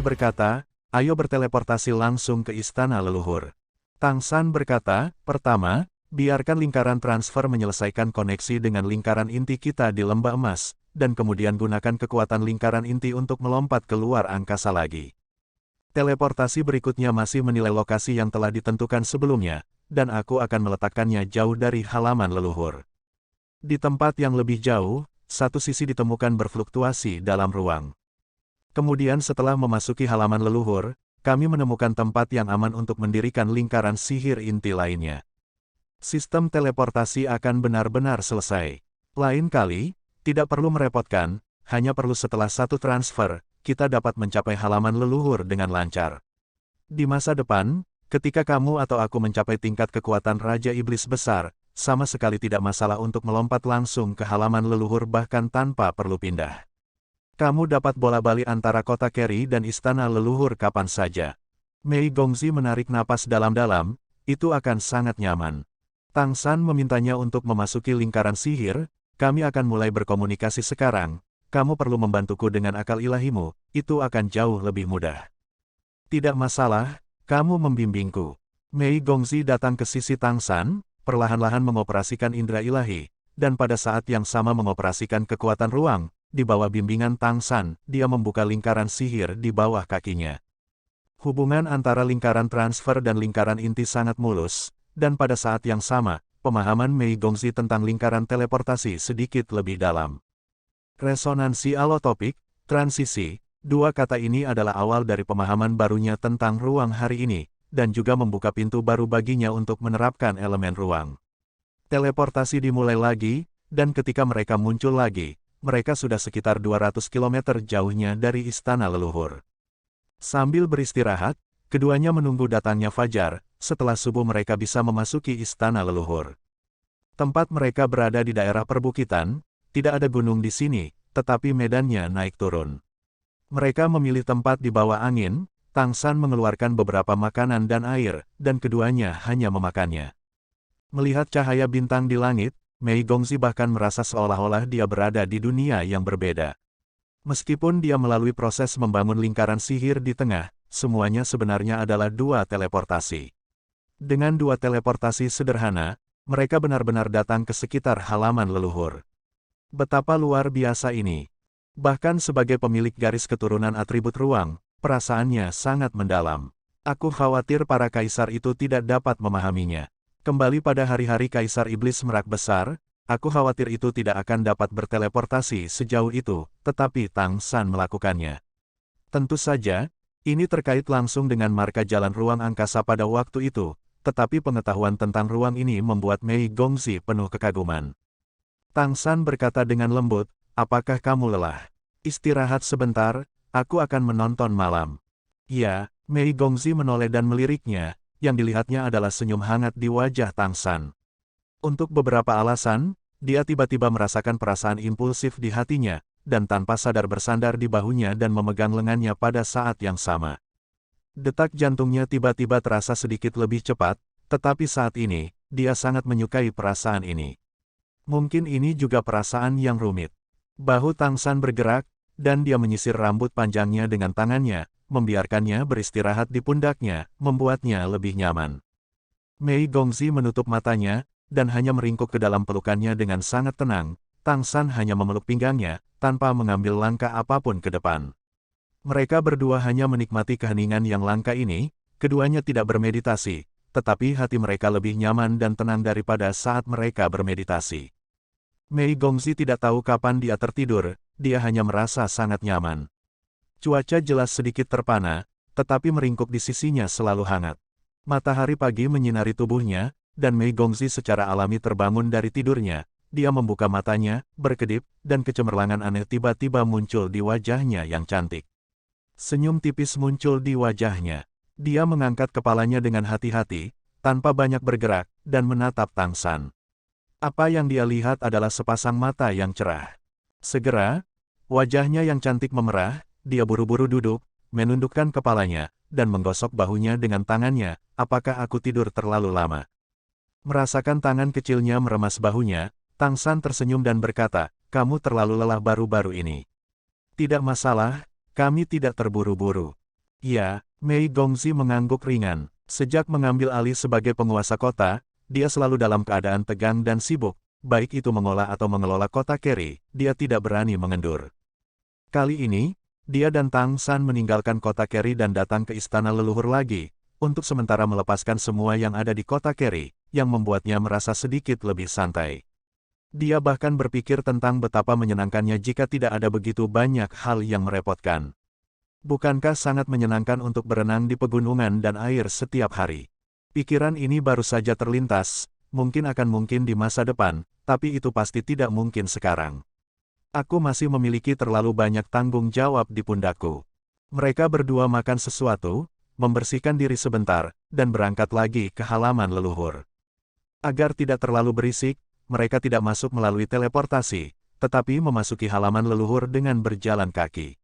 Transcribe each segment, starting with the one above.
berkata, ayo berteleportasi langsung ke istana leluhur. Tang San berkata, pertama, biarkan lingkaran transfer menyelesaikan koneksi dengan lingkaran inti kita di lembah emas, dan kemudian gunakan kekuatan lingkaran inti untuk melompat keluar angkasa lagi. Teleportasi berikutnya masih menilai lokasi yang telah ditentukan sebelumnya, dan aku akan meletakkannya jauh dari halaman leluhur. Di tempat yang lebih jauh, satu sisi ditemukan berfluktuasi dalam ruang. Kemudian setelah memasuki halaman leluhur, kami menemukan tempat yang aman untuk mendirikan lingkaran sihir inti lainnya. Sistem teleportasi akan benar-benar selesai. Lain kali, tidak perlu merepotkan, hanya perlu setelah satu transfer, kita dapat mencapai halaman leluhur dengan lancar. Di masa depan, ketika kamu atau aku mencapai tingkat kekuatan Raja Iblis besar, sama sekali tidak masalah untuk melompat langsung ke halaman leluhur bahkan tanpa perlu pindah. Kamu dapat bola-balik antara kota Keri dan istana leluhur kapan saja. Mei Gongzi menarik napas dalam-dalam, itu akan sangat nyaman. Tang San memintanya untuk memasuki lingkaran sihir, kami akan mulai berkomunikasi sekarang, kamu perlu membantuku dengan akal ilahimu, itu akan jauh lebih mudah. Tidak masalah, kamu membimbingku. Mei Gongzi datang ke sisi Tang San, perlahan-lahan mengoperasikan indera ilahi, dan pada saat yang sama mengoperasikan kekuatan ruang. Di bawah bimbingan Tang San, dia membuka lingkaran sihir di bawah kakinya. Hubungan antara lingkaran transfer dan lingkaran inti sangat mulus, dan pada saat yang sama, pemahaman Mei Gongzi tentang lingkaran teleportasi sedikit lebih dalam. Resonansi alotopik, transisi, dua kata ini adalah awal dari pemahaman barunya tentang ruang hari ini, dan juga membuka pintu baru baginya untuk menerapkan elemen ruang. Teleportasi dimulai lagi, dan ketika mereka muncul lagi, mereka sudah sekitar 200 km jauhnya dari istana leluhur. Sambil beristirahat, keduanya menunggu datangnya fajar, setelah subuh mereka bisa memasuki istana leluhur. Tempat mereka berada di daerah perbukitan, tidak ada gunung di sini, tetapi medannya naik turun. Mereka memilih tempat di bawah angin, Tang San mengeluarkan beberapa makanan dan air, dan keduanya hanya memakannya. Melihat cahaya bintang di langit, Mei Gongzi bahkan merasa seolah-olah dia berada di dunia yang berbeda. Meskipun dia melalui proses membangun lingkaran sihir di tengah, semuanya sebenarnya adalah dua teleportasi. Dengan dua teleportasi sederhana, mereka benar-benar datang ke sekitar halaman leluhur. Betapa luar biasa ini. Bahkan sebagai pemilik garis keturunan atribut ruang, perasaannya sangat mendalam. Aku khawatir para kaisar itu tidak dapat memahaminya. Kembali pada hari-hari Kaisar Iblis Merak Besar, aku khawatir itu tidak akan dapat berteleportasi sejauh itu, tetapi Tang San melakukannya. Tentu saja, ini terkait langsung dengan marka jalan ruang angkasa pada waktu itu, tetapi pengetahuan tentang ruang ini membuat Mei Gongzi penuh kekaguman. Tang San berkata dengan lembut, apakah kamu lelah? Istirahat sebentar, aku akan menonton malam. Ya, Mei Gongzi menoleh dan meliriknya. Yang dilihatnya adalah senyum hangat di wajah Tang San. Untuk beberapa alasan, dia tiba-tiba merasakan perasaan impulsif di hatinya, dan tanpa sadar bersandar di bahunya dan memegang lengannya pada saat yang sama. Detak jantungnya tiba-tiba terasa sedikit lebih cepat, tetapi saat ini, dia sangat menyukai perasaan ini. Mungkin ini juga perasaan yang rumit. Bahu Tang San bergerak, dan dia menyisir rambut panjangnya dengan tangannya, membiarkannya beristirahat di pundaknya, membuatnya lebih nyaman. Mei Gongzi menutup matanya, dan hanya meringkuk ke dalam pelukannya dengan sangat tenang. Tang San hanya memeluk pinggangnya, tanpa mengambil langkah apapun ke depan. Mereka berdua hanya menikmati keheningan yang langka ini, keduanya tidak bermeditasi, tetapi hati mereka lebih nyaman dan tenang daripada saat mereka bermeditasi. Mei Gongzi tidak tahu kapan dia tertidur, dia hanya merasa sangat nyaman. Cuaca jelas sedikit terpana, tetapi meringkuk di sisinya selalu hangat. Matahari pagi menyinari tubuhnya, dan Mei Gongzi secara alami terbangun dari tidurnya. Dia membuka matanya, berkedip, dan kecemerlangan aneh tiba-tiba muncul di wajahnya yang cantik. Senyum tipis muncul di wajahnya. Dia mengangkat kepalanya dengan hati-hati, tanpa banyak bergerak, dan menatap Tang San. Apa yang dia lihat adalah sepasang mata yang cerah. Segera, wajahnya yang cantik memerah. Dia buru-buru duduk, menundukkan kepalanya, dan menggosok bahunya dengan tangannya. Apakah aku tidur terlalu lama? Merasakan tangan kecilnya meremas bahunya, Tang San tersenyum dan berkata, kamu terlalu lelah baru-baru ini. Tidak masalah, kami tidak terburu-buru. Ya, Mei Gongzi mengangguk ringan. Sejak mengambil alih sebagai penguasa kota, dia selalu dalam keadaan tegang dan sibuk, baik itu mengolah atau mengelola kota Kerry, dia tidak berani mengendur. Kali ini, dia dan Tang San meninggalkan kota Kerry dan datang ke istana leluhur lagi, untuk sementara melepaskan semua yang ada di kota Kerry, yang membuatnya merasa sedikit lebih santai. Dia bahkan berpikir tentang betapa menyenangkannya jika tidak ada begitu banyak hal yang merepotkan. Bukankah sangat menyenangkan untuk berenang di pegunungan dan air setiap hari? Pikiran ini baru saja terlintas, mungkin di masa depan, tapi itu pasti tidak mungkin sekarang. Aku masih memiliki terlalu banyak tanggung jawab di pundakku. Mereka berdua makan sesuatu, membersihkan diri sebentar, dan berangkat lagi ke halaman leluhur. Agar tidak terlalu berisik, mereka tidak masuk melalui teleportasi, tetapi memasuki halaman leluhur dengan berjalan kaki.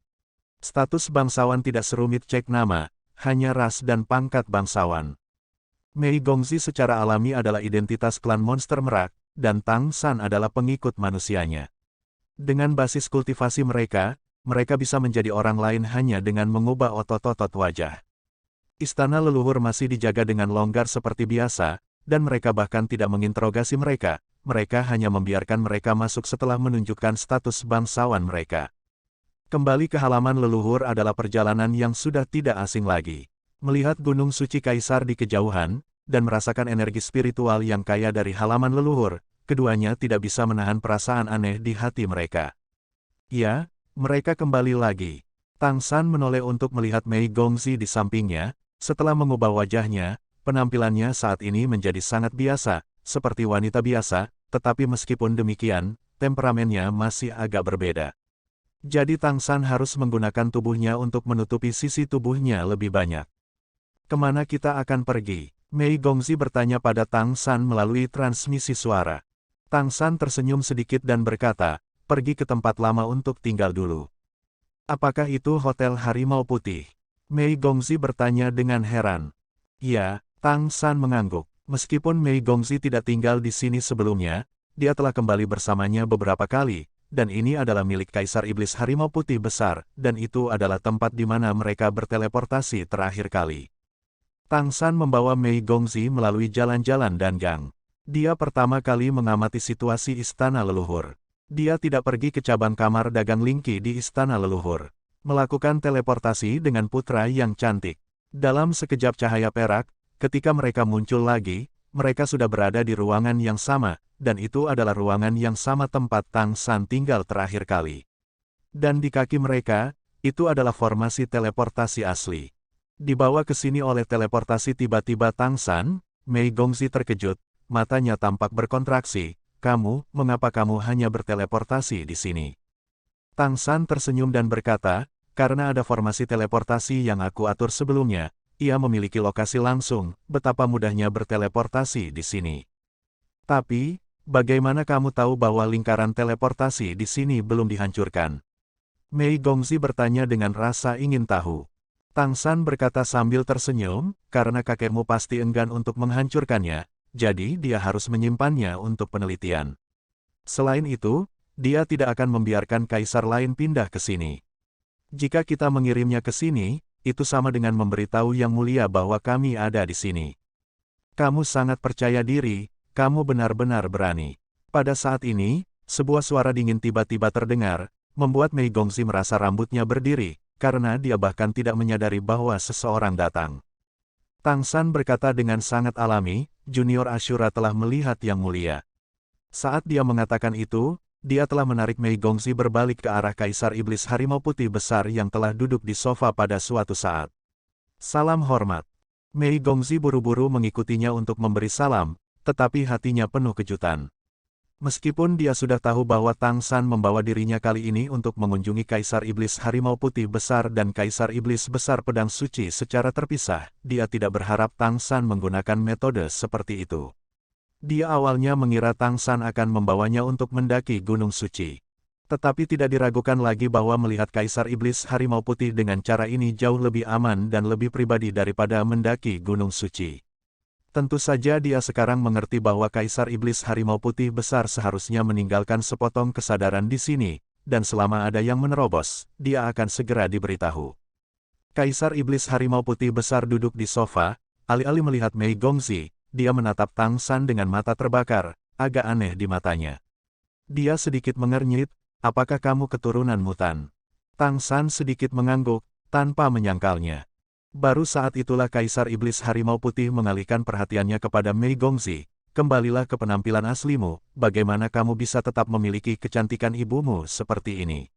Status bangsawan tidak serumit cek nama, hanya ras dan pangkat bangsawan. Mei Gongzi secara alami adalah identitas klan monster merak, dan Tang San adalah pengikut manusianya. Dengan basis kultivasi mereka, mereka bisa menjadi orang lain hanya dengan mengubah otot-otot wajah. Istana leluhur masih dijaga dengan longgar seperti biasa, dan mereka bahkan tidak menginterogasi mereka hanya membiarkan mereka masuk setelah menunjukkan status bangsawan mereka. Kembali ke halaman leluhur adalah perjalanan yang sudah tidak asing lagi. Melihat gunung suci kaisar di kejauhan, dan merasakan energi spiritual yang kaya dari halaman leluhur, keduanya tidak bisa menahan perasaan aneh di hati mereka. Ya, mereka kembali lagi. Tang San menoleh untuk melihat Mei Gongzi di sampingnya. Setelah mengubah wajahnya, penampilannya saat ini menjadi sangat biasa, seperti wanita biasa, tetapi meskipun demikian, temperamennya masih agak berbeda. Jadi Tang San harus menggunakan tubuhnya untuk menutupi sisi tubuhnya lebih banyak. Kemana kita akan pergi? Mei Gongzi bertanya pada Tang San melalui transmisi suara. Tang San tersenyum sedikit dan berkata, pergi ke tempat lama untuk tinggal dulu. Apakah itu Hotel Harimau Putih? Mei Gongzi bertanya dengan heran. Ya, Tang San mengangguk. Meskipun Mei Gongzi tidak tinggal di sini sebelumnya, dia telah kembali bersamanya beberapa kali. Dan ini adalah milik Kaisar Iblis Harimau Putih Besar, dan itu adalah tempat di mana mereka berteleportasi terakhir kali. Tang San membawa Mei Gongzi melalui jalan-jalan dan gang. Dia pertama kali mengamati situasi istana leluhur. Dia tidak pergi ke cabang kamar dagang Lingqi di istana leluhur. Melakukan teleportasi dengan putra yang cantik. Dalam sekejap cahaya perak, ketika mereka muncul lagi, mereka sudah berada di ruangan yang sama, dan itu adalah ruangan yang sama tempat Tang San tinggal terakhir kali. Dan di kaki mereka, itu adalah formasi teleportasi asli. Dibawa ke sini oleh teleportasi tiba-tiba Tang San, Mei Gongzi terkejut, matanya tampak berkontraksi, mengapa kamu hanya berteleportasi di sini? Tang San tersenyum dan berkata, karena ada formasi teleportasi yang aku atur sebelumnya, ia memiliki lokasi langsung, betapa mudahnya berteleportasi di sini. Tapi, bagaimana kamu tahu bahwa lingkaran teleportasi di sini belum dihancurkan? Mei Gongzi bertanya dengan rasa ingin tahu. Tang San berkata sambil tersenyum, karena kakekmu pasti enggan untuk menghancurkannya, jadi dia harus menyimpannya untuk penelitian. Selain itu, dia tidak akan membiarkan kaisar lain pindah ke sini. Jika kita mengirimnya ke sini, itu sama dengan memberitahu Yang Mulia bahwa kami ada di sini. Kamu sangat percaya diri, kamu benar-benar berani. Pada saat ini, sebuah suara dingin tiba-tiba terdengar, membuat Mei Gongzi merasa rambutnya berdiri, karena dia bahkan tidak menyadari bahwa seseorang datang. Tang San berkata dengan sangat alami, Junior Ashura telah melihat Yang Mulia. Saat dia mengatakan itu, dia telah menarik Mei Gongzi berbalik ke arah Kaisar Iblis Harimau Putih Besar yang telah duduk di sofa pada suatu saat. Salam hormat. Mei Gongzi buru-buru mengikutinya untuk memberi salam, tetapi hatinya penuh kejutan. Meskipun dia sudah tahu bahwa Tang San membawa dirinya kali ini untuk mengunjungi Kaisar Iblis Harimau Putih Besar dan Kaisar Iblis Besar Pedang Suci secara terpisah, dia tidak berharap Tang San menggunakan metode seperti itu. Dia awalnya mengira Tang San akan membawanya untuk mendaki Gunung Suci. Tetapi tidak diragukan lagi bahwa melihat Kaisar Iblis Harimau Putih dengan cara ini jauh lebih aman dan lebih pribadi daripada mendaki Gunung Suci. Tentu saja dia sekarang mengerti bahwa Kaisar Iblis Harimau Putih Besar seharusnya meninggalkan sepotong kesadaran di sini, dan selama ada yang menerobos, dia akan segera diberitahu. Kaisar Iblis Harimau Putih Besar duduk di sofa, alih-alih melihat Mei Gongzi, dia menatap Tang San dengan mata terbakar, agak aneh di matanya. Dia sedikit mengernyit, apakah kamu keturunan mutan? Tang San sedikit mengangguk, tanpa menyangkalnya. Baru saat itulah Kaisar Iblis Harimau Putih mengalihkan perhatiannya kepada Mei Gongzi. Kembalilah ke penampilan aslimu, bagaimana kamu bisa tetap memiliki kecantikan ibumu seperti ini?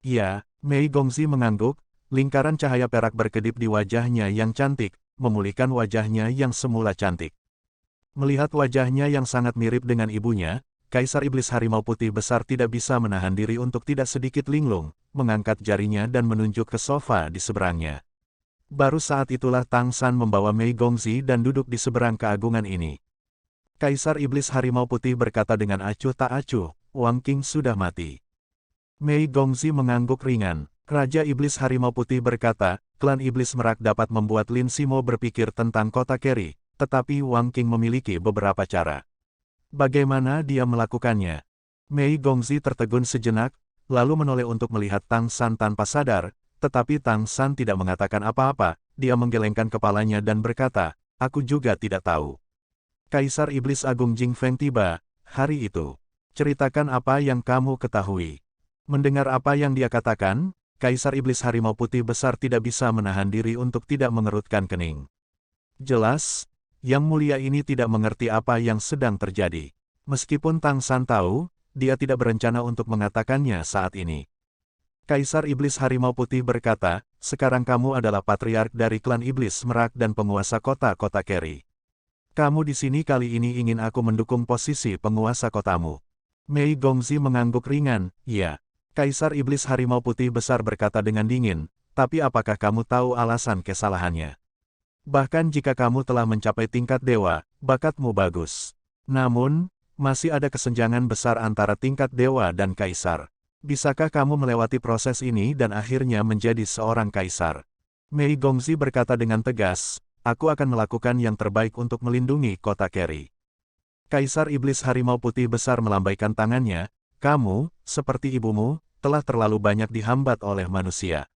Ya, Mei Gongzi mengangguk, lingkaran cahaya perak berkedip di wajahnya yang cantik, memulihkan wajahnya yang semula cantik. Melihat wajahnya yang sangat mirip dengan ibunya, Kaisar Iblis Harimau Putih Besar tidak bisa menahan diri untuk tidak sedikit linglung, mengangkat jarinya dan menunjuk ke sofa di seberangnya. Baru saat itulah Tang San membawa Mei Gongzi dan duduk di seberang keagungan ini. Kaisar Iblis Harimau Putih berkata dengan acuh tak acuh, Wang Qing sudah mati. Mei Gongzi mengangguk ringan. Raja Iblis Harimau Putih berkata, klan Iblis Merak dapat membuat Lin Simo berpikir tentang kota Keri, tetapi Wang Qing memiliki beberapa cara. Bagaimana dia melakukannya? Mei Gongzi tertegun sejenak, lalu menoleh untuk melihat Tang San tanpa sadar, tetapi Tang San tidak mengatakan apa-apa, dia menggelengkan kepalanya dan berkata, aku juga tidak tahu. Kaisar Iblis Agung Jing Feng tiba, hari itu. Ceritakan apa yang kamu ketahui. Mendengar apa yang dia katakan, Kaisar Iblis Harimau Putih Besar tidak bisa menahan diri untuk tidak mengerutkan kening. Jelas, Yang Mulia ini tidak mengerti apa yang sedang terjadi. Meskipun Tang San tahu, dia tidak berencana untuk mengatakannya saat ini. Kaisar Iblis Harimau Putih berkata, sekarang kamu adalah patriark dari klan Iblis Merak dan penguasa kota-kota Keri. Kamu di sini kali ini ingin aku mendukung posisi penguasa kotamu. Mei Gongzi mengangguk ringan, ya. Kaisar Iblis Harimau Putih Besar berkata dengan dingin, tapi apakah kamu tahu alasan kesalahannya? Bahkan jika kamu telah mencapai tingkat dewa, bakatmu bagus. Namun, masih ada kesenjangan besar antara tingkat dewa dan kaisar. Bisakah kamu melewati proses ini dan akhirnya menjadi seorang kaisar? Mei Gongzi berkata dengan tegas, aku akan melakukan yang terbaik untuk melindungi kota Keri. Kaisar Iblis Harimau Putih Besar melambaikan tangannya, kamu, seperti ibumu, telah terlalu banyak dihambat oleh manusia.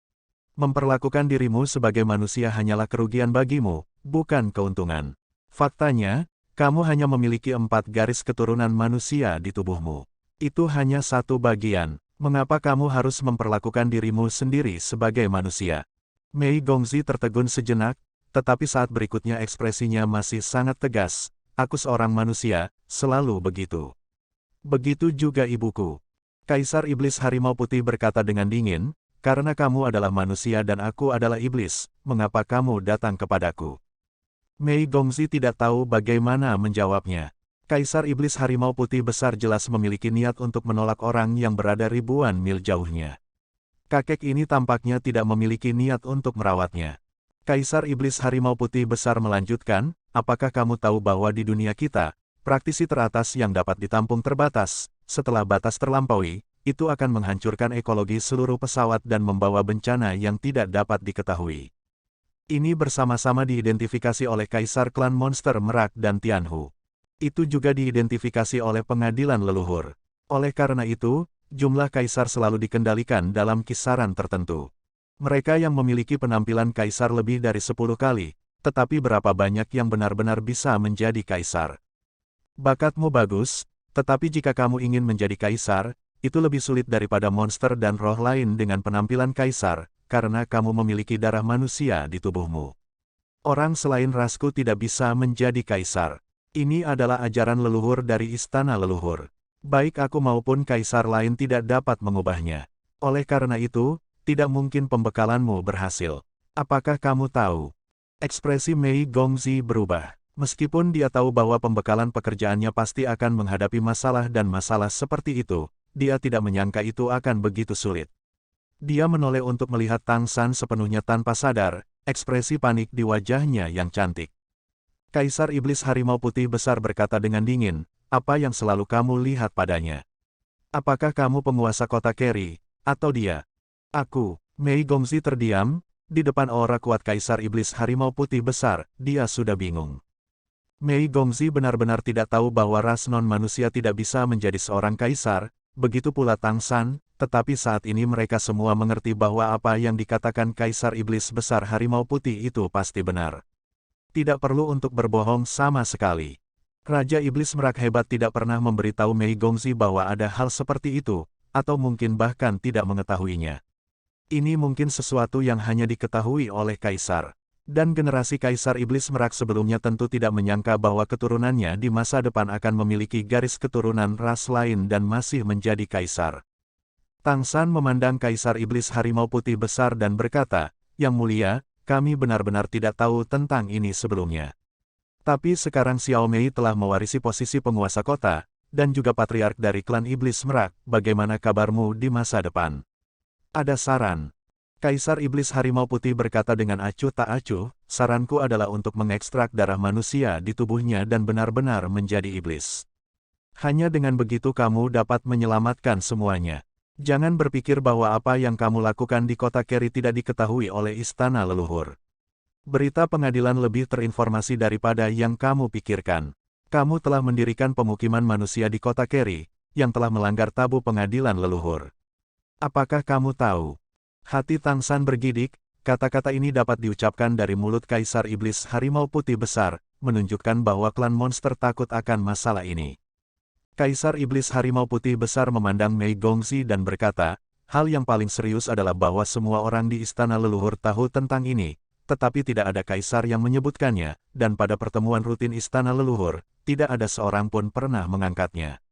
Memperlakukan dirimu sebagai manusia hanyalah kerugian bagimu, bukan keuntungan. Faktanya, kamu hanya memiliki 4 garis keturunan manusia di tubuhmu. Itu hanya satu bagian. Mengapa kamu harus memperlakukan dirimu sendiri sebagai manusia? Mei Gongzi tertegun sejenak, tetapi saat berikutnya ekspresinya masih sangat tegas. Aku seorang manusia, selalu begitu. Begitu juga ibuku. Kaisar Iblis Harimau Putih berkata dengan dingin, karena kamu adalah manusia dan aku adalah iblis, mengapa kamu datang kepadaku? Mei Gongzi tidak tahu bagaimana menjawabnya. Kaisar Iblis Harimau Putih Besar jelas memiliki niat untuk menolak orang yang berada ribuan mil jauhnya. Kakek ini tampaknya tidak memiliki niat untuk merawatnya. Kaisar Iblis Harimau Putih Besar melanjutkan, apakah kamu tahu bahwa di dunia kita, praktisi teratas yang dapat ditampung terbatas, setelah batas terlampaui, itu akan menghancurkan ekologi seluruh pesawat dan membawa bencana yang tidak dapat diketahui. Ini bersama-sama diidentifikasi oleh Kaisar Klan Monster Merak dan Tianhu. Itu juga diidentifikasi oleh pengadilan leluhur. Oleh karena itu, jumlah kaisar selalu dikendalikan dalam kisaran tertentu. Mereka yang memiliki penampilan kaisar lebih dari 10 kali, tetapi berapa banyak yang benar-benar bisa menjadi kaisar? Bakatmu bagus, tetapi jika kamu ingin menjadi kaisar, itu lebih sulit daripada monster dan roh lain dengan penampilan kaisar, karena kamu memiliki darah manusia di tubuhmu. Orang selain rasku tidak bisa menjadi kaisar. Ini adalah ajaran leluhur dari istana leluhur. Baik aku maupun kaisar lain tidak dapat mengubahnya. Oleh karena itu, tidak mungkin pembekalanmu berhasil. Apakah kamu tahu? Ekspresi Mei Gongzi berubah. Meskipun dia tahu bahwa pembekalan pekerjaannya pasti akan menghadapi masalah dan masalah seperti itu, dia tidak menyangka itu akan begitu sulit. Dia menoleh untuk melihat Tang San sepenuhnya tanpa sadar, ekspresi panik di wajahnya yang cantik. Kaisar Iblis Harimau Putih Besar berkata dengan dingin, apa yang selalu kamu lihat padanya? Apakah kamu penguasa kota Keri, atau dia? Aku. Mei Gongzi terdiam, di depan aura kuat Kaisar Iblis Harimau Putih Besar, dia sudah bingung. Mei Gongzi benar-benar tidak tahu bahwa ras non-manusia tidak bisa menjadi seorang kaisar, begitu pula Tang San, Tetapi saat ini mereka semua mengerti bahwa apa yang dikatakan Kaisar Iblis Besar Harimau Putih itu pasti benar. Tidak perlu untuk berbohong sama sekali. Raja Iblis Merak hebat tidak pernah memberitahu Mei Gongzi bahwa ada hal seperti itu, atau mungkin bahkan tidak mengetahuinya. Ini mungkin sesuatu yang hanya diketahui oleh Kaisar. Dan generasi Kaisar Iblis Merak sebelumnya tentu tidak menyangka bahwa keturunannya di masa depan akan memiliki garis keturunan ras lain dan masih menjadi Kaisar. Tang San memandang Kaisar Iblis Harimau Putih Besar dan berkata, "Yang mulia, kami benar-benar tidak tahu tentang ini sebelumnya. Tapi sekarang Xiao Mei telah mewarisi posisi penguasa kota, dan juga patriark dari klan Iblis Merak, bagaimana kabarmu di masa depan?" "Ada saran." Kaisar Iblis Harimau Putih berkata dengan acuh tak acuh, "Saranku adalah untuk mengekstrak darah manusia di tubuhnya dan benar-benar menjadi iblis. Hanya dengan begitu kamu dapat menyelamatkan semuanya. Jangan berpikir bahwa apa yang kamu lakukan di kota Keri tidak diketahui oleh istana leluhur. Berita pengadilan lebih terinformasi daripada yang kamu pikirkan. Kamu telah mendirikan pemukiman manusia di kota Keri, yang telah melanggar tabu pengadilan leluhur. Apakah kamu tahu?" Hati Tang San bergidik, kata-kata ini dapat diucapkan dari mulut Kaisar Iblis Harimau Putih Besar, menunjukkan bahwa klan monster takut akan masalah ini. Kaisar Iblis Harimau Putih Besar memandang Mei Gongzi dan berkata, "Hal yang paling serius adalah bahwa semua orang di istana leluhur tahu tentang ini, tetapi tidak ada kaisar yang menyebutkannya, dan pada pertemuan rutin istana leluhur, tidak ada seorang pun pernah mengangkatnya.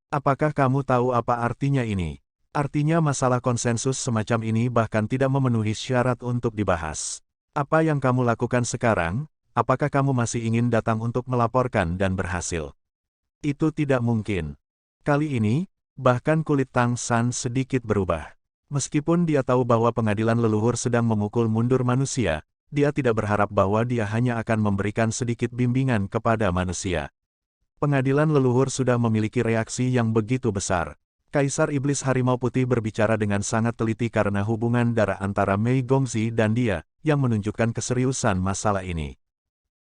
Apakah kamu tahu apa artinya ini? Artinya masalah konsensus semacam ini bahkan tidak memenuhi syarat untuk dibahas. Apa yang kamu lakukan sekarang? Apakah kamu masih ingin datang untuk melaporkan dan berhasil?" Itu tidak mungkin. Kali ini, bahkan kulit Tang San sedikit berubah. Meskipun dia tahu bahwa pengadilan leluhur sedang memukul mundur manusia, dia tidak berharap bahwa dia hanya akan memberikan sedikit bimbingan kepada manusia. Pengadilan leluhur sudah memiliki reaksi yang begitu besar. Kaisar Iblis Harimau Putih berbicara dengan sangat teliti karena hubungan darah antara Mei Gongzi dan dia, yang menunjukkan keseriusan masalah ini.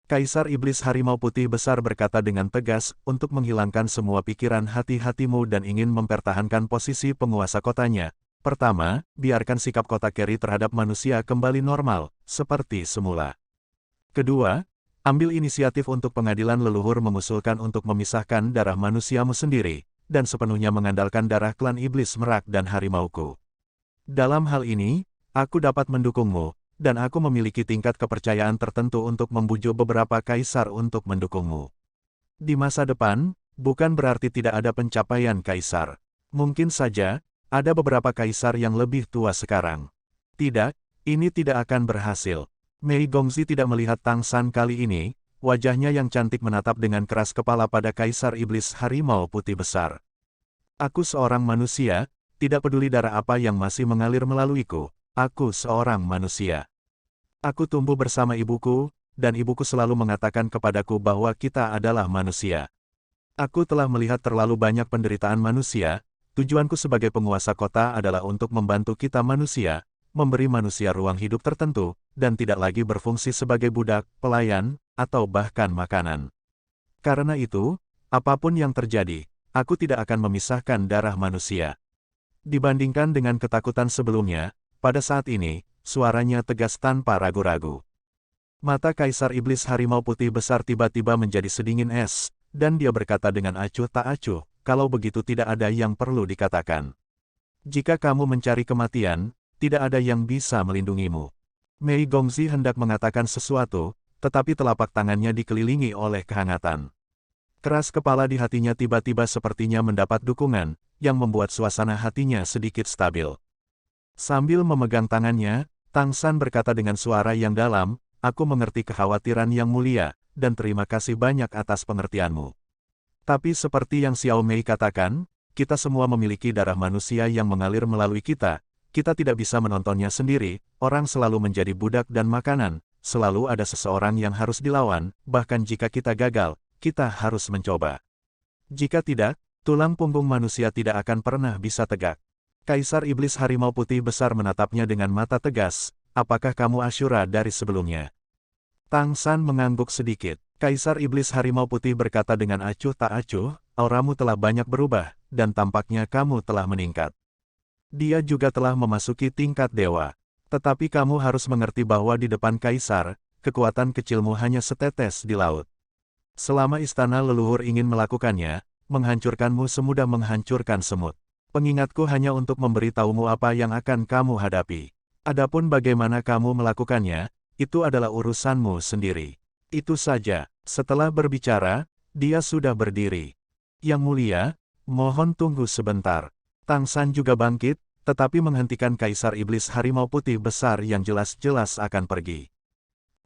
Kaisar Iblis Harimau Putih Besar berkata dengan tegas, "Untuk menghilangkan semua pikiran hati-hatimu dan ingin mempertahankan posisi penguasa kotanya. Pertama, biarkan sikap kota Keri terhadap manusia kembali normal, seperti semula. Kedua, ambil inisiatif untuk pengadilan leluhur mengusulkan untuk memisahkan darah manusiamu sendiri, dan sepenuhnya mengandalkan darah klan Iblis Merak dan Harimauku. Dalam hal ini, aku dapat mendukungmu, dan aku memiliki tingkat kepercayaan tertentu untuk membujuk beberapa kaisar untuk mendukungmu. Di masa depan, bukan berarti tidak ada pencapaian kaisar. Mungkin saja, ada beberapa kaisar yang lebih tua sekarang. Tidak, ini tidak akan berhasil." Mei Gongzi tidak melihat Tang San kali ini, wajahnya yang cantik menatap dengan keras kepala pada Kaisar Iblis Harimau Putih Besar. "Aku seorang manusia, tidak peduli darah apa yang masih mengalir melaluiku, aku seorang manusia. Aku tumbuh bersama ibuku, dan ibuku selalu mengatakan kepadaku bahwa kita adalah manusia. Aku telah melihat terlalu banyak penderitaan manusia, tujuanku sebagai penguasa kota adalah untuk membantu kita manusia, memberi manusia ruang hidup tertentu, dan tidak lagi berfungsi sebagai budak, pelayan, atau bahkan makanan. Karena itu, apapun yang terjadi, aku tidak akan memisahkan darah manusia." Dibandingkan dengan ketakutan sebelumnya, pada saat ini, suaranya tegas tanpa ragu-ragu. Mata Kaisar Iblis Harimau Putih Besar tiba-tiba menjadi sedingin es, dan dia berkata dengan acuh tak acuh, "Kalau begitu tidak ada yang perlu dikatakan. Jika kamu mencari kematian, tidak ada yang bisa melindungimu." Mei Gongzi hendak mengatakan sesuatu, tetapi telapak tangannya dikelilingi oleh kehangatan. Keras kepala di hatinya tiba-tiba sepertinya mendapat dukungan, yang membuat suasana hatinya sedikit stabil. Sambil memegang tangannya, Tang San berkata dengan suara yang dalam, "Aku mengerti kekhawatiran yang mulia, dan terima kasih banyak atas pengertianmu. Tapi seperti yang Xiao Mei katakan, kita semua memiliki darah manusia yang mengalir melalui kita. Kita tidak bisa menontonnya sendiri, orang selalu menjadi budak dan makanan, selalu ada seseorang yang harus dilawan, bahkan jika kita gagal, kita harus mencoba. Jika tidak, tulang punggung manusia tidak akan pernah bisa tegak." Kaisar Iblis Harimau Putih Besar menatapnya dengan mata tegas, "Apakah kamu Ashura dari sebelumnya?" Tang San mengangguk sedikit. Kaisar Iblis Harimau Putih berkata dengan acuh tak acuh, "Auramu telah banyak berubah, dan tampaknya kamu telah meningkat. Dia juga telah memasuki tingkat dewa. Tetapi kamu harus mengerti bahwa di depan kaisar, kekuatan kecilmu hanya setetes di laut. Selama istana leluhur ingin melakukannya, menghancurkanmu semudah menghancurkan semut. Pengingatku hanya untuk memberitahumu apa yang akan kamu hadapi. Adapun bagaimana kamu melakukannya, itu adalah urusanmu sendiri. Itu saja. Setelah berbicara, dia sudah berdiri. Yang mulia, mohon tunggu sebentar. Tang San juga bangkit, tetapi menghentikan Kaisar Iblis Harimau Putih Besar yang jelas-jelas akan pergi.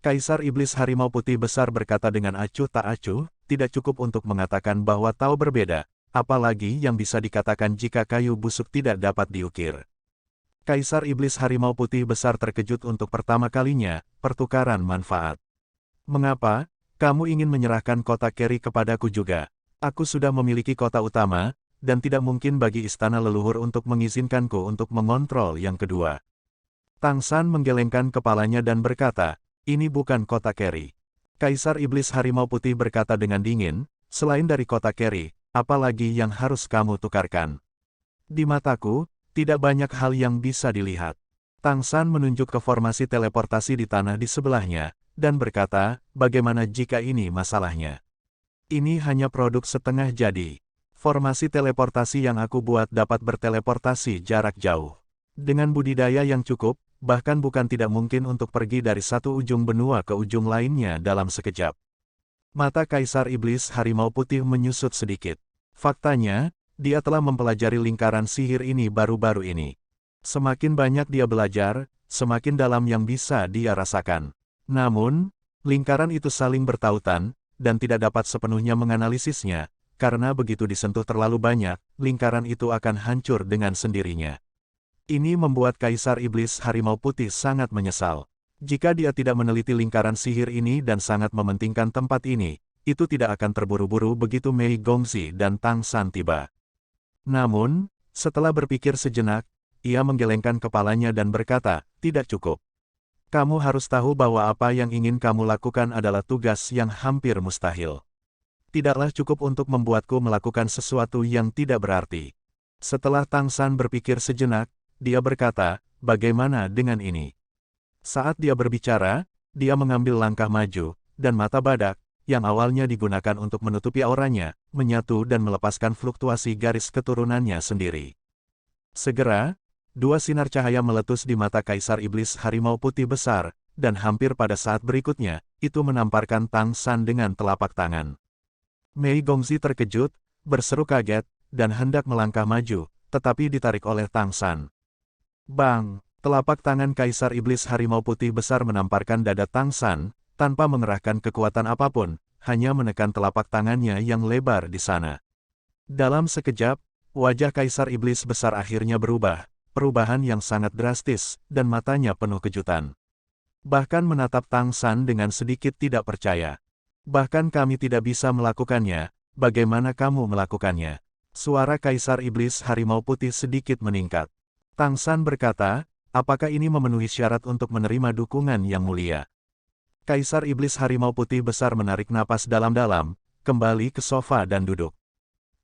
Kaisar Iblis Harimau Putih Besar berkata dengan acuh tak acuh, tidak cukup untuk mengatakan bahwa tahu berbeda, apalagi yang bisa dikatakan jika kayu busuk tidak dapat diukir. Kaisar Iblis Harimau Putih Besar terkejut untuk pertama kalinya, pertukaran manfaat. Mengapa? Kamu ingin menyerahkan kota Keri kepadaku juga. Aku sudah memiliki kota utama, dan tidak mungkin bagi istana leluhur untuk mengizinkanku untuk mengontrol yang kedua. Tang San menggelengkan kepalanya dan berkata, ini bukan kota Keri. Kaisar Iblis Harimau Putih berkata dengan dingin, selain dari kota Keri, apalagi yang harus kamu tukarkan? Di mataku, tidak banyak hal yang bisa dilihat. Tang San menunjuk ke formasi teleportasi di tanah di sebelahnya, dan berkata, bagaimana jika ini masalahnya? Ini hanya produk setengah jadi. Formasi teleportasi yang aku buat dapat berteleportasi jarak jauh. Dengan budidaya yang cukup, bahkan bukan tidak mungkin untuk pergi dari satu ujung benua ke ujung lainnya dalam sekejap. Mata Kaisar Iblis Harimau Putih menyusut sedikit. Faktanya, dia telah mempelajari lingkaran sihir ini baru-baru ini. Semakin banyak dia belajar, semakin dalam yang bisa dia rasakan. Namun, lingkaran itu saling bertautan, dan tidak dapat sepenuhnya menganalisisnya, karena begitu disentuh terlalu banyak, lingkaran itu akan hancur dengan sendirinya. Ini membuat Kaisar Iblis Harimau Putih sangat menyesal. Jika dia tidak meneliti lingkaran sihir ini dan sangat mementingkan tempat ini, itu tidak akan terburu-buru begitu Mei Gongxi dan Tang San tiba. Namun, setelah berpikir sejenak, ia menggelengkan kepalanya dan berkata, tidak cukup. Kamu harus tahu bahwa apa yang ingin kamu lakukan adalah tugas yang hampir mustahil. Tidaklah cukup untuk membuatku melakukan sesuatu yang tidak berarti. Setelah Tang San berpikir sejenak, dia berkata, bagaimana dengan ini? Saat dia berbicara, dia mengambil langkah maju, dan mata badak, yang awalnya digunakan untuk menutupi auranya, menyatu dan melepaskan fluktuasi garis keturunannya sendiri. Segera, dua sinar cahaya meletus di mata Kaisar Iblis Harimau Putih Besar, dan hampir pada saat berikutnya, itu menamparkan Tang San dengan telapak tangan. Mei Gongxi terkejut, berseru kaget, dan hendak melangkah maju, tetapi ditarik oleh Tang San. Bang! Telapak tangan Kaisar Iblis Harimau Putih Besar menamparkan dada Tang San, tanpa mengerahkan kekuatan apapun, hanya menekan telapak tangannya yang lebar di sana. Dalam sekejap, wajah Kaisar Iblis Besar akhirnya berubah, perubahan yang sangat drastis, dan matanya penuh kejutan. Bahkan menatap Tang San dengan sedikit tidak percaya. Bahkan kami tidak bisa melakukannya, bagaimana kamu melakukannya? Suara Kaisar Iblis Harimau Putih sedikit meningkat. Tang San berkata, apakah ini memenuhi syarat untuk menerima dukungan yang mulia? Kaisar Iblis Harimau Putih Besar menarik napas dalam-dalam, kembali ke sofa dan duduk.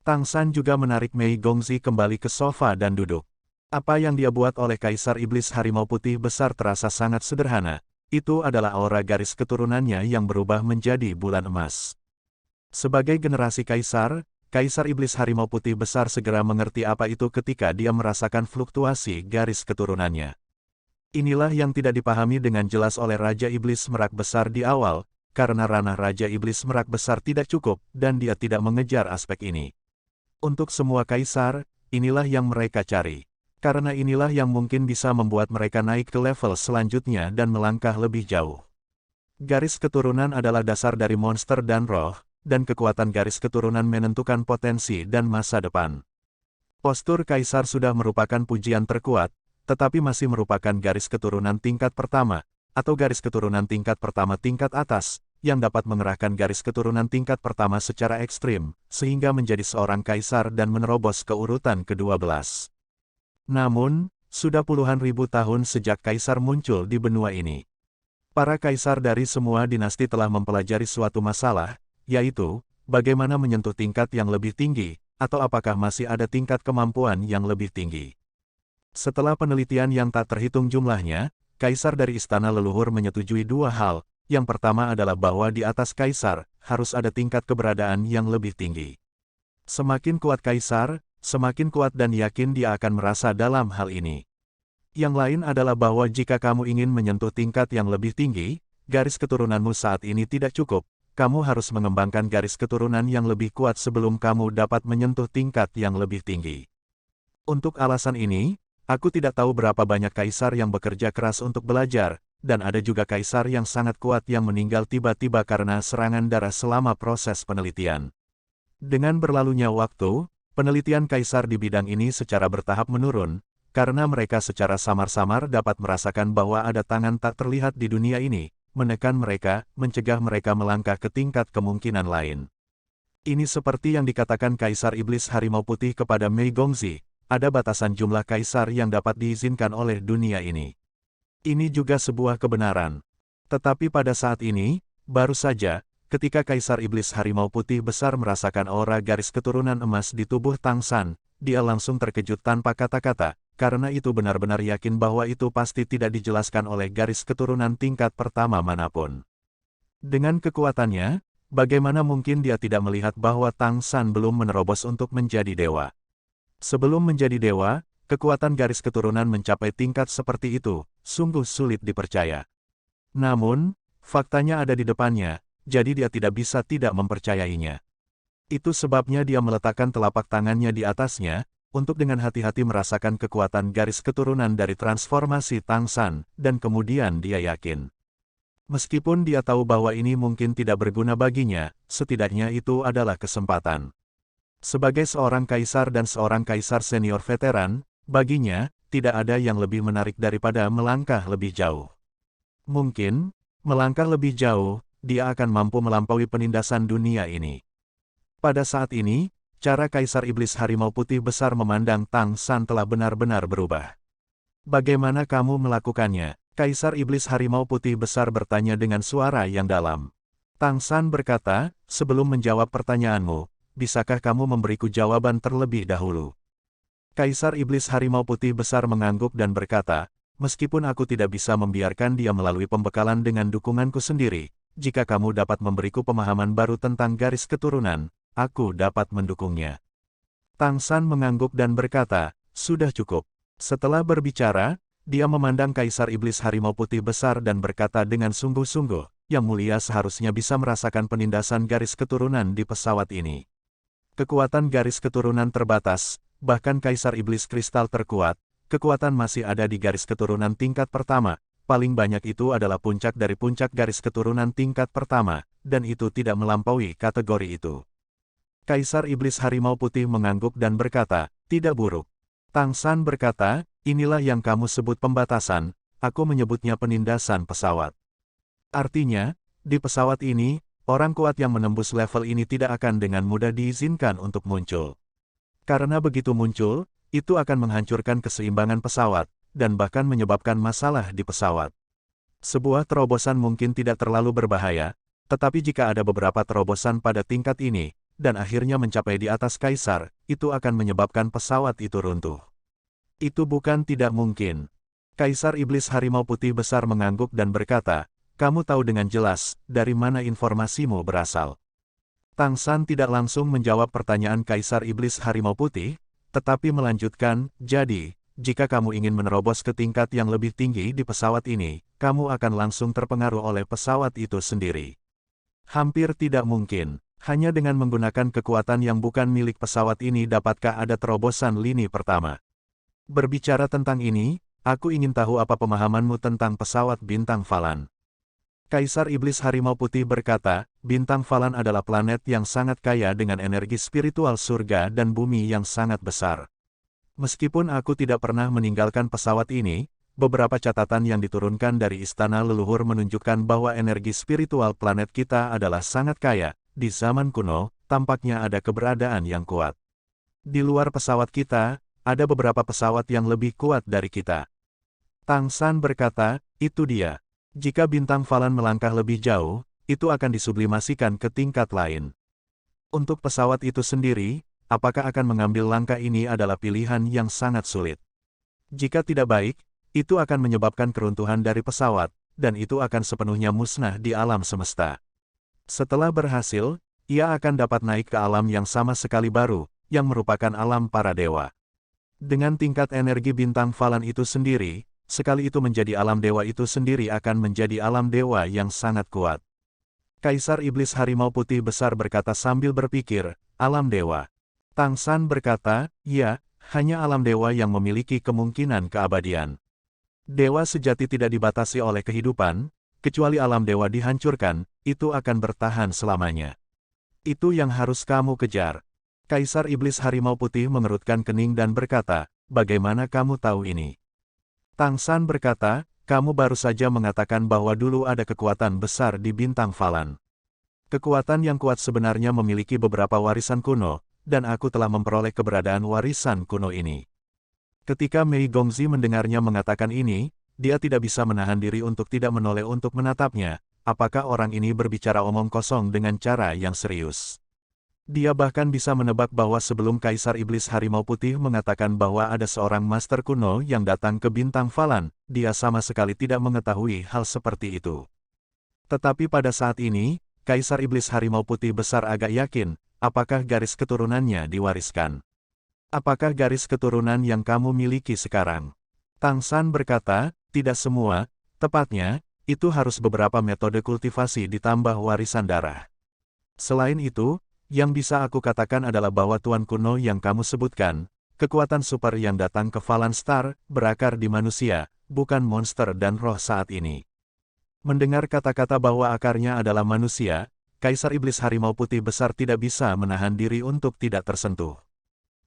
Tang San juga menarik Mei Gongxi kembali ke sofa dan duduk. Apa yang dia buat oleh Kaisar Iblis Harimau Putih Besar terasa sangat sederhana. Itu adalah aura garis keturunannya yang berubah menjadi bulan emas. Sebagai generasi Kaisar, Kaisar Iblis Harimau Putih Besar segera mengerti apa itu ketika dia merasakan fluktuasi garis keturunannya. Inilah yang tidak dipahami dengan jelas oleh Raja Iblis Merak Besar di awal, karena ranah Raja Iblis Merak Besar tidak cukup, dan dia tidak mengejar aspek ini. Untuk semua Kaisar, inilah yang mereka cari. Karena inilah yang mungkin bisa membuat mereka naik ke level selanjutnya dan melangkah lebih jauh. Garis keturunan adalah dasar dari monster dan roh, dan kekuatan garis keturunan menentukan potensi dan masa depan. Postur Kaisar sudah merupakan pujian terkuat, tetapi masih merupakan garis keturunan tingkat pertama, atau garis keturunan tingkat pertama tingkat atas, yang dapat mengerahkan garis keturunan tingkat pertama secara ekstrim, sehingga menjadi seorang Kaisar dan menerobos ke urutan ke-12. Namun, sudah puluhan ribu tahun sejak Kaisar muncul di benua ini. Para Kaisar dari semua dinasti telah mempelajari suatu masalah, yaitu, bagaimana menyentuh tingkat yang lebih tinggi, atau apakah masih ada tingkat kemampuan yang lebih tinggi. Setelah penelitian yang tak terhitung jumlahnya, kaisar dari istana leluhur menyetujui dua hal. Yang pertama adalah bahwa di atas kaisar, harus ada tingkat keberadaan yang lebih tinggi. Semakin kuat kaisar, semakin kuat dan yakin dia akan merasa dalam hal ini. Yang lain adalah bahwa jika kamu ingin menyentuh tingkat yang lebih tinggi, garis keturunanmu saat ini tidak cukup, kamu harus mengembangkan garis keturunan yang lebih kuat sebelum kamu dapat menyentuh tingkat yang lebih tinggi. Untuk alasan ini, aku tidak tahu berapa banyak kaisar yang bekerja keras untuk belajar, dan ada juga kaisar yang sangat kuat yang meninggal tiba-tiba karena serangan darah selama proses penelitian. Dengan berlalunya waktu, penelitian kaisar di bidang ini secara bertahap menurun, karena mereka secara samar-samar dapat merasakan bahwa ada tangan tak terlihat di dunia ini, menekan mereka, mencegah mereka melangkah ke tingkat kemungkinan lain. Ini seperti yang dikatakan Kaisar Iblis Harimau Putih kepada Mei Gongzi, ada batasan jumlah kaisar yang dapat diizinkan oleh dunia ini. Ini juga sebuah kebenaran. Tetapi pada saat ini, baru saja, ketika Kaisar Iblis Harimau Putih Besar merasakan aura garis keturunan emas di tubuh Tang San, dia langsung terkejut tanpa kata-kata, karena itu benar-benar yakin bahwa itu pasti tidak dijelaskan oleh garis keturunan tingkat pertama manapun. Dengan kekuatannya, bagaimana mungkin dia tidak melihat bahwa Tang San belum menerobos untuk menjadi dewa? Sebelum menjadi dewa, kekuatan garis keturunan mencapai tingkat seperti itu, sungguh sulit dipercaya. Namun, faktanya ada di depannya, jadi dia tidak bisa tidak mempercayainya. Itu sebabnya dia meletakkan telapak tangannya di atasnya, untuk dengan hati-hati merasakan kekuatan garis keturunan dari transformasi Tang San, dan kemudian dia yakin. Meskipun dia tahu bahwa ini mungkin tidak berguna baginya, setidaknya itu adalah kesempatan. Sebagai seorang kaisar dan seorang kaisar senior veteran, baginya, tidak ada yang lebih menarik daripada melangkah lebih jauh. Mungkin, melangkah lebih jauh, dia akan mampu melampaui penindasan dunia ini. Pada saat ini, cara Kaisar Iblis Harimau Putih Besar memandang Tang San telah benar-benar berubah. Bagaimana kamu melakukannya? Kaisar Iblis Harimau Putih Besar bertanya dengan suara yang dalam. Tang San berkata, sebelum menjawab pertanyaanmu, bisakah kamu memberiku jawaban terlebih dahulu? Kaisar Iblis Harimau Putih Besar mengangguk dan berkata, meskipun aku tidak bisa membiarkan dia melalui pembekalan dengan dukunganku sendiri, jika kamu dapat memberiku pemahaman baru tentang garis keturunan, aku dapat mendukungnya. Tang San mengangguk dan berkata, sudah cukup. Setelah berbicara, dia memandang Kaisar Iblis Harimau Putih Besar dan berkata dengan sungguh-sungguh, Yang Mulia seharusnya bisa merasakan penindasan garis keturunan di pesawat ini. Kekuatan garis keturunan terbatas, bahkan Kaisar Iblis Kristal terkuat, kekuatan masih ada di garis keturunan tingkat pertama, paling banyak itu adalah puncak dari puncak garis keturunan tingkat pertama, dan itu tidak melampaui kategori itu. Kaisar Iblis Harimau Putih mengangguk dan berkata, tidak buruk. Tang San berkata, inilah yang kamu sebut pembatasan, aku menyebutnya penindasan pesawat. Artinya, di pesawat ini, orang kuat yang menembus level ini tidak akan dengan mudah diizinkan untuk muncul. Karena begitu muncul, itu akan menghancurkan keseimbangan pesawat, dan bahkan menyebabkan masalah di pesawat. Sebuah terobosan mungkin tidak terlalu berbahaya, tetapi jika ada beberapa terobosan pada tingkat ini, dan akhirnya mencapai di atas kaisar, itu akan menyebabkan pesawat itu runtuh. Itu bukan tidak mungkin. Kaisar Iblis Harimau Putih Besar mengangguk dan berkata, kamu tahu dengan jelas, dari mana informasimu berasal. Tang San tidak langsung menjawab pertanyaan Kaisar Iblis Harimau Putih, tetapi melanjutkan, jadi, jika kamu ingin menerobos ke tingkat yang lebih tinggi di pesawat ini, kamu akan langsung terpengaruh oleh pesawat itu sendiri. Hampir tidak mungkin, hanya dengan menggunakan kekuatan yang bukan milik pesawat ini dapatkah ada terobosan lini pertama. Berbicara tentang ini, aku ingin tahu apa pemahamanmu tentang pesawat bintang Falan. Kaisar Iblis Harimau Putih berkata, bintang Falan adalah planet yang sangat kaya dengan energi spiritual surga dan bumi yang sangat besar. Meskipun aku tidak pernah meninggalkan pesawat ini, beberapa catatan yang diturunkan dari istana leluhur menunjukkan bahwa energi spiritual planet kita adalah sangat kaya. Di zaman kuno, tampaknya ada keberadaan yang kuat. Di luar pesawat kita, ada beberapa pesawat yang lebih kuat dari kita. Tang San berkata, itu dia. Jika bintang Falan melangkah lebih jauh, itu akan disublimasikan ke tingkat lain. Untuk pesawat itu sendiri, apakah akan mengambil langkah ini adalah pilihan yang sangat sulit. Jika tidak baik, itu akan menyebabkan keruntuhan dari pesawat, dan itu akan sepenuhnya musnah di alam semesta. Setelah berhasil, ia akan dapat naik ke alam yang sama sekali baru, yang merupakan alam para dewa. Dengan tingkat energi bintang Falan itu sendiri, sekali itu menjadi alam dewa itu sendiri akan menjadi alam dewa yang sangat kuat. Kaisar Iblis Harimau Putih Besar berkata sambil berpikir, alam dewa. Tang San berkata, ya, hanya alam dewa yang memiliki kemungkinan keabadian. Dewa sejati tidak dibatasi oleh kehidupan, kecuali alam dewa dihancurkan, itu akan bertahan selamanya. Itu yang harus kamu kejar. Kaisar Iblis Harimau Putih mengerutkan kening dan berkata, bagaimana kamu tahu ini? Tang San berkata, kamu baru saja mengatakan bahwa dulu ada kekuatan besar di bintang Falan. Kekuatan yang kuat sebenarnya memiliki beberapa warisan kuno, dan aku telah memperoleh keberadaan warisan kuno ini. Ketika Mei Gongzi mendengarnya mengatakan ini, dia tidak bisa menahan diri untuk tidak menoleh untuk menatapnya, apakah orang ini berbicara omong kosong dengan cara yang serius. Dia bahkan bisa menebak bahwa sebelum Kaisar Iblis Harimau Putih mengatakan bahwa ada seorang master kuno yang datang ke bintang Falan, dia sama sekali tidak mengetahui hal seperti itu. Tetapi pada saat ini, Kaisar Iblis Harimau Putih Besar agak yakin, apakah garis keturunannya diwariskan. Apakah garis keturunan yang kamu miliki sekarang? Tang San berkata, tidak semua, tepatnya, itu harus beberapa metode kultivasi ditambah warisan darah. Selain itu, yang bisa aku katakan adalah bahwa Tuan kuno yang kamu sebutkan, kekuatan super yang datang ke Falan Star, berakar di manusia, bukan monster dan roh saat ini. Mendengar kata-kata bahwa akarnya adalah manusia, Kaisar Iblis Harimau Putih Besar tidak bisa menahan diri untuk tidak tersentuh.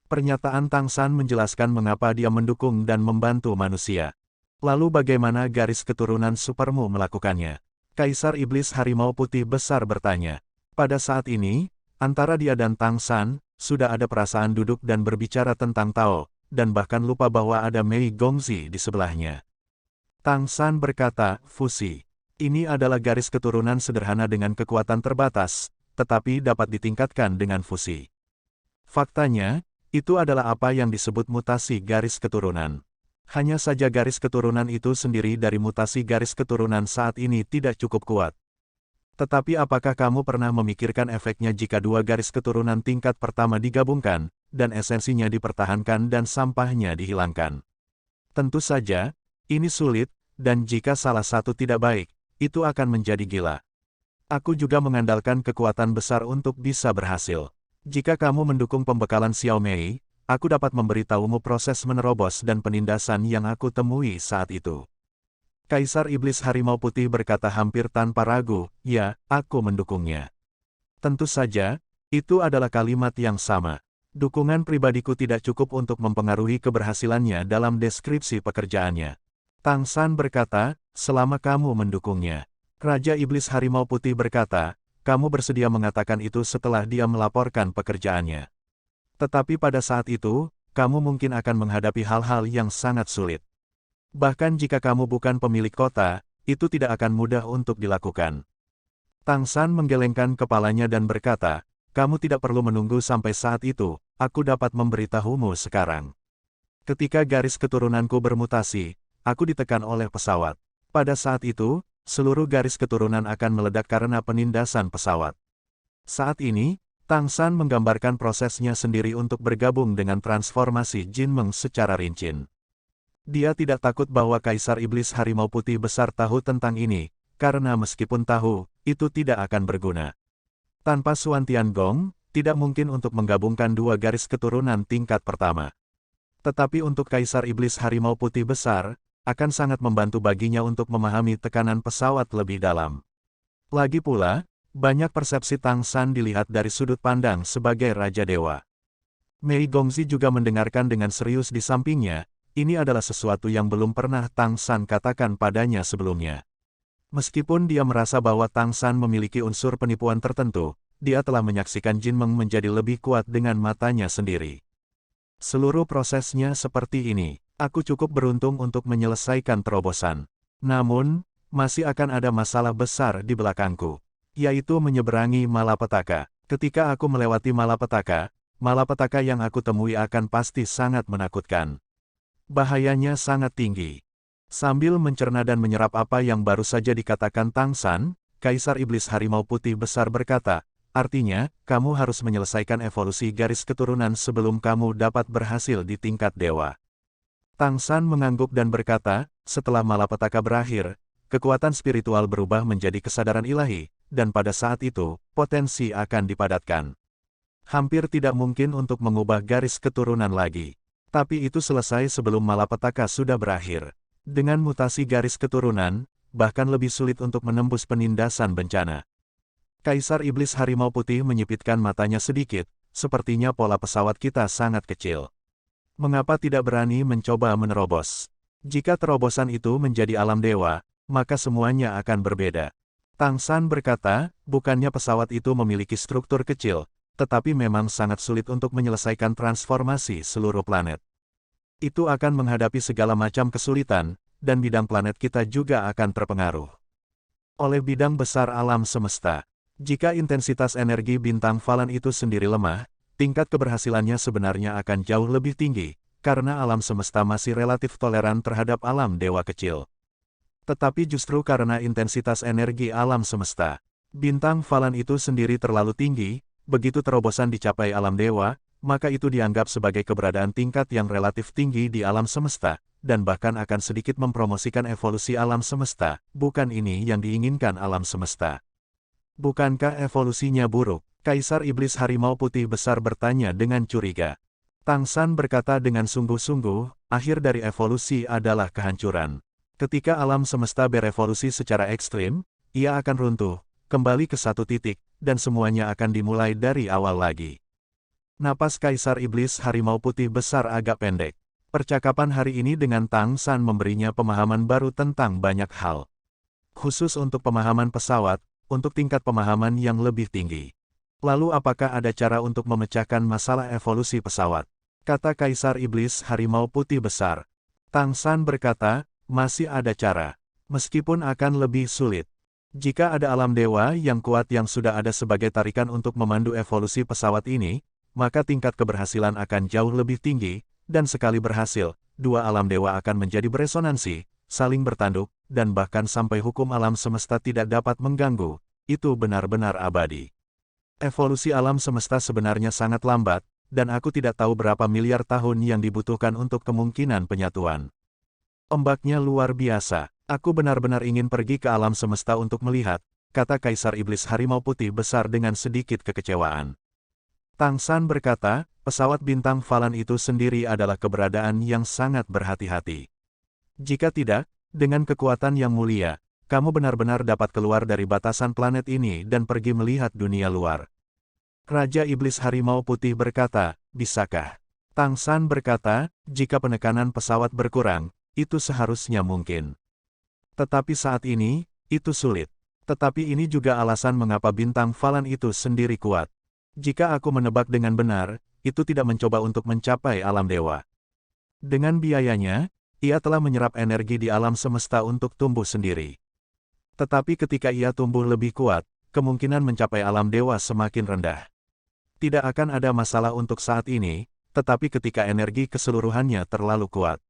Pernyataan Tang San menjelaskan mengapa dia mendukung dan membantu manusia. Lalu bagaimana garis keturunan supermu melakukannya? Kaisar Iblis Harimau Putih Besar bertanya. Pada saat ini, antara dia dan Tang San, sudah ada perasaan duduk dan berbicara tentang Tao, dan bahkan lupa bahwa ada Mei Gongzi di sebelahnya. Tang San berkata, fusi. Ini adalah garis keturunan sederhana dengan kekuatan terbatas, tetapi dapat ditingkatkan dengan fusi. Faktanya, itu adalah apa yang disebut mutasi garis keturunan. Hanya saja garis keturunan itu sendiri dari mutasi garis keturunan saat ini tidak cukup kuat. Tetapi apakah kamu pernah memikirkan efeknya jika dua garis keturunan tingkat pertama digabungkan, dan esensinya dipertahankan dan sampahnya dihilangkan? Tentu saja, ini sulit, dan jika salah satu tidak baik, itu akan menjadi gila. Aku juga mengandalkan kekuatan besar untuk bisa berhasil. Jika kamu mendukung pembekalan Xiao Mei, aku dapat memberitahumu proses menerobos dan penindasan yang aku temui saat itu. Kaisar Iblis Harimau Putih berkata hampir tanpa ragu, ya, aku mendukungnya. Tentu saja, itu adalah kalimat yang sama. Dukungan pribadiku tidak cukup untuk mempengaruhi keberhasilannya dalam deskripsi pekerjaannya. Tang San berkata, selama kamu mendukungnya. Raja Iblis Harimau Putih berkata, kamu bersedia mengatakan itu setelah dia melaporkan pekerjaannya. Tetapi pada saat itu, kamu mungkin akan menghadapi hal-hal yang sangat sulit. Bahkan jika kamu bukan pemilik kota, itu tidak akan mudah untuk dilakukan. Tang San menggelengkan kepalanya dan berkata, kamu tidak perlu menunggu sampai saat itu, aku dapat memberitahumu sekarang. Ketika garis keturunanku bermutasi, aku ditekan oleh pesawat. Pada saat itu, seluruh garis keturunan akan meledak karena penindasan pesawat. Saat ini, Tang San menggambarkan prosesnya sendiri untuk bergabung dengan transformasi Jin Meng secara rinci. Dia tidak takut bahwa Kaisar Iblis Harimau Putih Besar tahu tentang ini, karena meskipun tahu, itu tidak akan berguna. Tanpa Xuan Tiangong, tidak mungkin untuk menggabungkan dua garis keturunan tingkat pertama. Tetapi untuk Kaisar Iblis Harimau Putih Besar, akan sangat membantu baginya untuk memahami tekanan pesawat lebih dalam. Lagi pula, banyak persepsi Tang San dilihat dari sudut pandang sebagai Raja Dewa. Mei Gongzi juga mendengarkan dengan serius di sampingnya, ini adalah sesuatu yang belum pernah Tang San katakan padanya sebelumnya. Meskipun dia merasa bahwa Tang San memiliki unsur penipuan tertentu, dia telah menyaksikan Jin Meng menjadi lebih kuat dengan matanya sendiri. Seluruh prosesnya seperti ini. Aku cukup beruntung untuk menyelesaikan terobosan. Namun, masih akan ada masalah besar di belakangku, yaitu menyeberangi malapetaka. Ketika aku melewati malapetaka yang aku temui akan pasti sangat menakutkan. Bahayanya sangat tinggi. Sambil mencerna dan menyerap apa yang baru saja dikatakan Tang San, Kaisar Iblis Harimau Putih Besar berkata, artinya, kamu harus menyelesaikan evolusi garis keturunan sebelum kamu dapat berhasil di tingkat dewa. Tang San mengangguk dan berkata, setelah malapetaka berakhir, kekuatan spiritual berubah menjadi kesadaran ilahi, dan pada saat itu, potensi akan dipadatkan. Hampir tidak mungkin untuk mengubah garis keturunan lagi. Tapi itu selesai sebelum malapetaka sudah berakhir. Dengan mutasi garis keturunan, bahkan lebih sulit untuk menembus penindasan bencana. Kaisar Iblis Harimau Putih menyipitkan matanya sedikit, sepertinya pola pesawat kita sangat kecil. Mengapa tidak berani mencoba menerobos? Jika terobosan itu menjadi alam dewa, maka semuanya akan berbeda. Tang San berkata, bukannya pesawat itu memiliki struktur kecil, tetapi memang sangat sulit untuk menyelesaikan transformasi seluruh planet. Itu akan menghadapi segala macam kesulitan, dan bidang planet kita juga akan terpengaruh oleh bidang besar alam semesta. Jika intensitas energi bintang Falan itu sendiri lemah, tingkat keberhasilannya sebenarnya akan jauh lebih tinggi, karena alam semesta masih relatif toleran terhadap alam dewa kecil. Tetapi justru karena intensitas energi alam semesta, bintang Falan itu sendiri terlalu tinggi, begitu terobosan dicapai alam dewa, maka itu dianggap sebagai keberadaan tingkat yang relatif tinggi di alam semesta, dan bahkan akan sedikit mempromosikan evolusi alam semesta. Bukan ini yang diinginkan alam semesta. Bukankah evolusinya buruk? Kaisar Iblis Harimau Putih Besar bertanya dengan curiga. Tang San berkata dengan sungguh-sungguh, akhir dari evolusi adalah kehancuran. Ketika alam semesta berevolusi secara ekstrim, ia akan runtuh, kembali ke satu titik, dan semuanya akan dimulai dari awal lagi. Napas Kaisar Iblis Harimau Putih Besar agak pendek. Percakapan hari ini dengan Tang San memberinya pemahaman baru tentang banyak hal. Khusus untuk pemahaman pesawat, untuk tingkat pemahaman yang lebih tinggi. Lalu apakah ada cara untuk memecahkan masalah evolusi pesawat? Kata Kaisar Iblis Harimau Putih Besar. Tang San berkata, masih ada cara. Meskipun akan lebih sulit. Jika ada alam dewa yang kuat yang sudah ada sebagai tarikan untuk memandu evolusi pesawat ini, maka tingkat keberhasilan akan jauh lebih tinggi, dan sekali berhasil, dua alam dewa akan menjadi beresonansi, saling bertanduk, dan bahkan sampai hukum alam semesta tidak dapat mengganggu. Itu benar-benar abadi. Evolusi alam semesta sebenarnya sangat lambat, dan aku tidak tahu berapa miliar tahun yang dibutuhkan untuk kemungkinan penyatuan. Ombaknya luar biasa. Aku benar-benar ingin pergi ke alam semesta untuk melihat, kata Kaisar Iblis Harimau Putih Besar dengan sedikit kekecewaan. Tang San berkata, pesawat bintang Falan itu sendiri adalah keberadaan yang sangat berhati-hati. Jika tidak, dengan kekuatan yang mulia, kamu benar-benar dapat keluar dari batasan planet ini dan pergi melihat dunia luar. Raja Iblis Harimau Putih berkata, bisakah? Tang San berkata, jika penekanan pesawat berkurang, itu seharusnya mungkin. Tetapi saat ini, itu sulit. Tetapi ini juga alasan mengapa bintang Falan itu sendiri kuat. Jika aku menebak dengan benar, itu tidak mencoba untuk mencapai alam dewa. Dengan biayanya, ia telah menyerap energi di alam semesta untuk tumbuh sendiri. Tetapi ketika ia tumbuh lebih kuat, kemungkinan mencapai alam dewa semakin rendah. Tidak akan ada masalah untuk saat ini, tetapi ketika energi keseluruhannya terlalu kuat.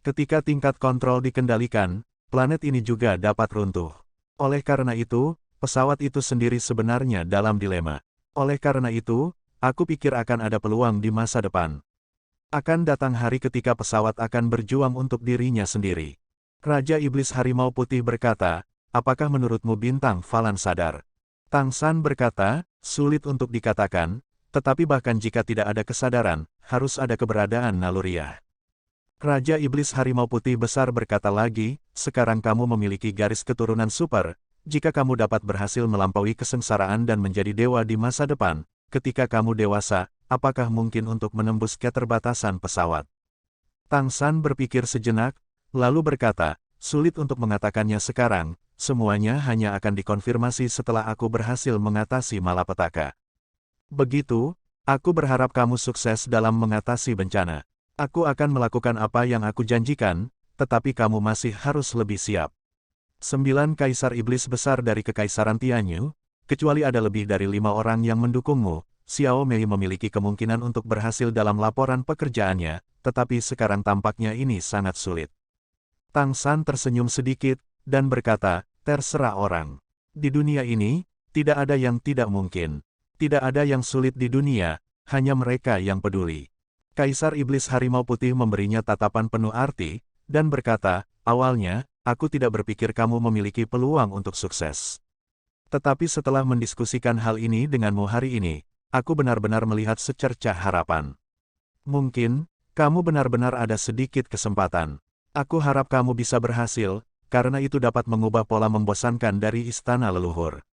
Ketika tingkat kontrol dikendalikan, planet ini juga dapat runtuh. Oleh karena itu, pesawat itu sendiri sebenarnya dalam dilema. Oleh karena itu, aku pikir akan ada peluang di masa depan. Akan datang hari ketika pesawat akan berjuang untuk dirinya sendiri. Raja Iblis Harimau Putih berkata, apakah menurutmu bintang Falan sadar? Tang San berkata, sulit untuk dikatakan, tetapi bahkan jika tidak ada kesadaran, harus ada keberadaan naluriah. Raja Iblis Harimau Putih Besar berkata lagi, sekarang kamu memiliki garis keturunan super. Jika kamu dapat berhasil melampaui kesengsaraan dan menjadi dewa di masa depan, ketika kamu dewasa, apakah mungkin untuk menembus keterbatasan pesawat? Tang San berpikir sejenak, lalu berkata, sulit untuk mengatakannya sekarang, semuanya hanya akan dikonfirmasi setelah aku berhasil mengatasi malapetaka. Begitu, aku berharap kamu sukses dalam mengatasi bencana. Aku akan melakukan apa yang aku janjikan, tetapi kamu masih harus lebih siap. 9 Kaisar Iblis Besar dari Kekaisaran Tianyu, kecuali ada lebih dari 5 orang yang mendukungmu, Xiao Mei memiliki kemungkinan untuk berhasil dalam laporan pekerjaannya, tetapi sekarang tampaknya ini sangat sulit. Tang San tersenyum sedikit, dan berkata, terserah orang. Di dunia ini, tidak ada yang tidak mungkin. Tidak ada yang sulit di dunia, hanya mereka yang peduli. Kaisar Iblis Harimau Putih memberinya tatapan penuh arti, dan berkata, awalnya, aku tidak berpikir kamu memiliki peluang untuk sukses. Tetapi setelah mendiskusikan hal ini denganmu hari ini, aku benar-benar melihat secercah harapan. Mungkin, kamu benar-benar ada sedikit kesempatan. Aku harap kamu bisa berhasil, karena itu dapat mengubah pola membosankan dari istana leluhur.